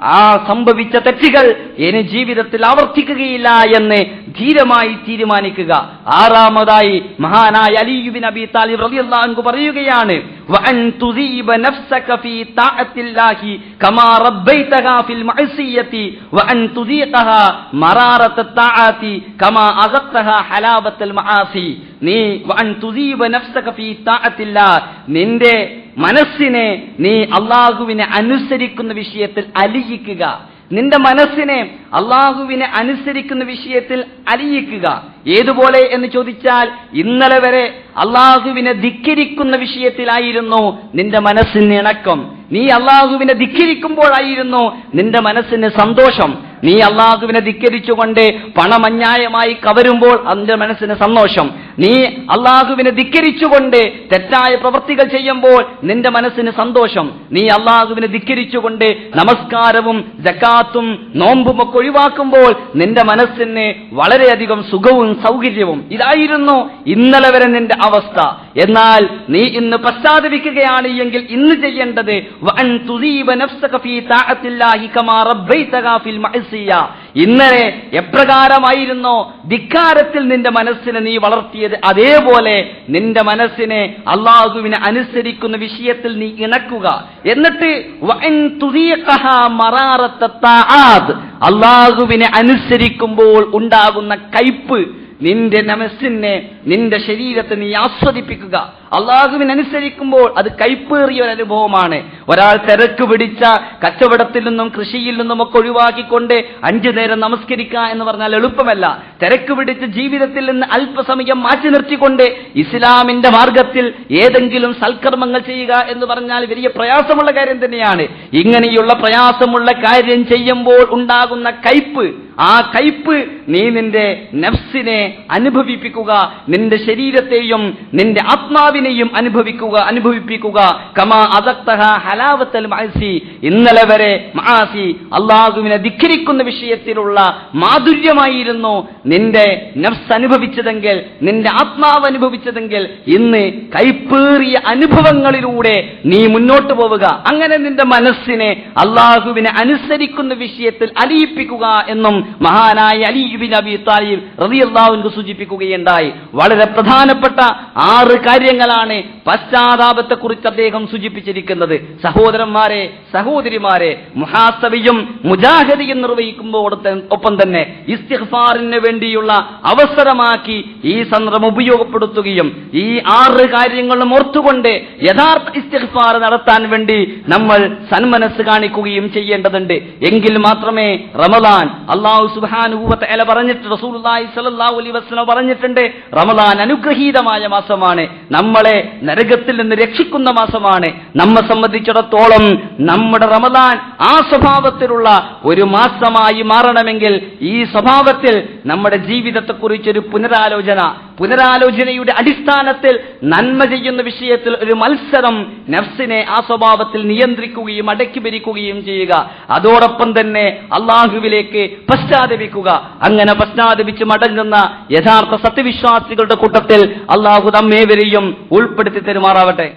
ആ സംഭവിച്ച തെറ്റുകൾ ഇനി ജീവിതത്തിൽ ആവർത്തിക്കുകയില്ല എന്ന് ധീരമായി തീരുമാനിക്കുക. ആറാമതായി മഹാനായ അലി ഇബ്നു അബീ താലിബ് റളിയല്ലാഹു അൻഹു പറയുകയാണ്, വഅൻ തുദീബ നഫ്സക ഫീ തഅത്തില്ലാഹി കമാ റബ്ബൈതഹാ ഫിൽ മഅസിയതി വഅൻ തുദീഖഹാ മറാറത തആതി കമാ അഗത്തഹാ ഹലാവത്തൽ മആസി. നീ വഅൻ തുദീബ നഫ്സക ഫീ തഅത്തില്ലാഹ്, നിന്റെ മനസ്സിനെ നീ അള്ളാഹുവിനെ അനുസരിക്കുന്ന വിഷയത്തിൽ അലിയിക്കുക. നിന്റെ മനസ്സിനെ അള്ളാഹുവിനെ അനുസരിക്കുന്ന വിഷയത്തിൽ അലിയിക്കുക. ഏതുപോലെ എന്ന് ചോദിച്ചാൽ, ഇന്നലെ വരെ അള്ളാഹുവിനെ ധിക്കരിക്കുന്ന വിഷയത്തിലായിരുന്നു നിന്റെ മനസ്സിന് ഇണക്കം. നീ അള്ളാഹുവിനെ ധിക്കരിക്കുമ്പോഴായിരുന്നു നിന്റെ മനസ്സിന് സന്തോഷം. നീ അള്ളാഹുവിനെ ധിക്കരിച്ചുകൊണ്ട് പണം അന്യായമായി കവരുമ്പോൾ നിന്റെ മനസ്സിന് സന്തോഷം. നീ അള്ളാഹുവിനെ ധിക്കരിച്ചുകൊണ്ട് തെറ്റായ പ്രവൃത്തികൾ ചെയ്യുമ്പോൾ നിന്റെ മനസ്സിന് സന്തോഷം. നീ അള്ളാഹുവിനെ ധിക്കരിച്ചുകൊണ്ട് നമസ്കാരവും സക്കാത്തും നോമ്പും ഒക്കെ ഒഴിവാക്കുമ്പോൾ നിന്റെ മനസ്സിന് വളരെയധികം സുഖവും സൗകര്യവും. ഇതായിരുന്നു ഇന്നലെ വരെ നിന്റെ അവസ്ഥ. എന്നാൽ നീ ഇന്ന് പശ്ചാത്തപിക്കുകയാണ് എങ്കിൽ ഇന്ന് ചെയ്യേണ്ടത് ഇന്നലെ എപ്രകാരമായിരുന്നോ ധിക്കാരത്തിൽ നിന്റെ മനസ്സിനെ നീ വളർത്തിയത്, അതേപോലെ നിന്റെ മനസ്സിനെ അള്ളാഹുവിനെ അനുസരിക്കുന്ന വിഷയത്തിൽ നീ ഇണക്കുക. എന്നിട്ട് അള്ളാഹുവിനെ അനുസരിക്കുമ്പോൾ ഉണ്ടാകുന്ന കയ്പ് നിന്റെ മനസ്സിനെ, നിന്റെ ശരീരത്തെ നീ ആസ്വദിപ്പിക്കുക. അള്ളാഹുവിനനുസരിക്കുമ്പോൾ അത് കൈപ്പേറിയ ഒരു അനുഭവമാണ്. ഒരാൾ തിരക്ക് പിടിച്ച കച്ചവടത്തിൽ നിന്നും കൃഷിയിൽ നിന്നും ഒക്കെ ഒഴിവാക്കിക്കൊണ്ട് 5 നേരം നമസ്കരിക്കുക എന്ന് പറഞ്ഞാൽ എളുപ്പമല്ല. തിരക്ക് പിടിച്ച ജീവിതത്തിൽ നിന്ന് അല്പസമയം മാറ്റി നിർത്തിക്കൊണ്ട് ഇസ്ലാമിന്റെ മാർഗത്തിൽ ഏതെങ്കിലും സൽക്കർമ്മങ്ങൾ ചെയ്യുക എന്ന് പറഞ്ഞാൽ വലിയ പ്രയാസമുള്ള കാര്യം തന്നെയാണ്. ഇങ്ങനെയുള്ള പ്രയാസമുള്ള കാര്യം ചെയ്യുമ്പോൾ ഉണ്ടാകുന്ന കയ്പ്, ആ കയ്പ് നീ നിന്റെ നഫ്സിനെ അനുഭവിപ്പിക്കുക, നിന്റെ ശരീരത്തെയും നിന്റെ ആത്മാവിനെയും അനുഭവിപ്പിക്കുക. കമാ അദഖ്തഹ ഹലാവത്തൽ മഅസി, ഇന്നലെ വരെ മആസി അല്ലാഹുവിനെ ധിക്കരിക്കുന്ന വിഷയത്തിലുള്ള മാധുര്യമായിരുന്നു നിന്റെ നഫ്സ് അനുഭവിച്ചതെങ്കിൽ, നിന്റെ ആത്മാവ് അനുഭവിച്ചതെങ്കിൽ, ഇന്ന് കൈപ്പേറിയ അനുഭവങ്ങളിലൂടെ നീ മുന്നോട്ട് പോവുക. അങ്ങനെ നിന്റെ മനസ്സിനെ അല്ലാഹുവിനെ അനുസരിക്കുന്ന വിഷയത്തിൽ അലിയിപ്പിക്കുക എന്നും മഹാനായ അലി ഇബ്നു അബീ താലിബ് റളിയല്ലാഹു അൻഹു സൂചിപ്പിക്കുകയുണ്ടായി. വളരെ പ്രധാനപ്പെട്ട 6 കാര്യങ്ങളാണ് പശ്ചാത്താപത്തെക്കുറിച്ച് അദ്ദേഹം സൂചിപ്പിച്ചിരിക്കുന്നത്. സഹോദരന്മാരെ, സഹോദരിമാരെ, മുഹാസബയും മുജാഹദയും നിർവഹിക്കുമ്പോഴൊപ്പം തന്നെ ഇസ്തിഗ്ഫാറിന് വേണ്ടിയുള്ള അവസരമാക്കി ഈ സന്ദർഭം ഉപയോഗപ്പെടുത്തുകയും ഈ 6 കാര്യങ്ങളും ഓർത്തുകൊണ്ട് യഥാർത്ഥ ഇസ്തിഗ്ഫാർ നടത്താൻ വേണ്ടി നമ്മൾ സന്മനസ് കാണിക്കുകയും ചെയ്യേണ്ടതുണ്ട്. എങ്കിൽ മാത്രമേ റമദാൻ, അല്ലാഹു സുബ്ഹാനഹു വ തആല പറഞ്ഞിട്ട്, റസൂലുള്ളാഹി സ്വല്ലല്ലാഹു അലൈഹി വസല്ലം പറഞ്ഞിട്ടുണ്ട്, റമദാൻ അനുഗ്രഹീതമായ മാസമാണ്, നമ്മളെ നരകത്തിൽ നിന്ന് രക്ഷിക്കുന്ന മാസമാണ്. നമ്മെ സംബന്ധിച്ചിടത്തോളം നമ്മുടെ റമദാൻ ആ സ്വഭാവത്തിലുള്ള ഒരു മാസമായി മാറണമെങ്കിൽ ഈ സ്വഭാവത്തിൽ നമ്മുടെ ജീവിതത്തെക്കുറിച്ചൊരു പുനരാലോചനയുടെ അടിസ്ഥാനത്തിൽ നന്മ ചെയ്യുന്ന വിഷയത്തിൽ ഒരു മത്സരം, നഫ്സിനെ ആ സ്വഭാവത്തിൽ നിയന്ത്രിക്കുകയും അടക്കി ഭരിക്കുകയും ചെയ്യുക. അതോടൊപ്പം തന്നെ അള്ളാഹുവിലേക്ക് പശ്ചാത്തപിക്കുക. അങ്ങനെ പശ്ചാത്തപിച്ച് മടങ്ങുന്ന യഥാർത്ഥ സത്യവിശ്വാസികളുടെ കൂട്ടത്തിൽ അള്ളാഹു നമ്മേവരെയും ഉൾപ്പെടുത്തി തരുമാറാവട്ടെ.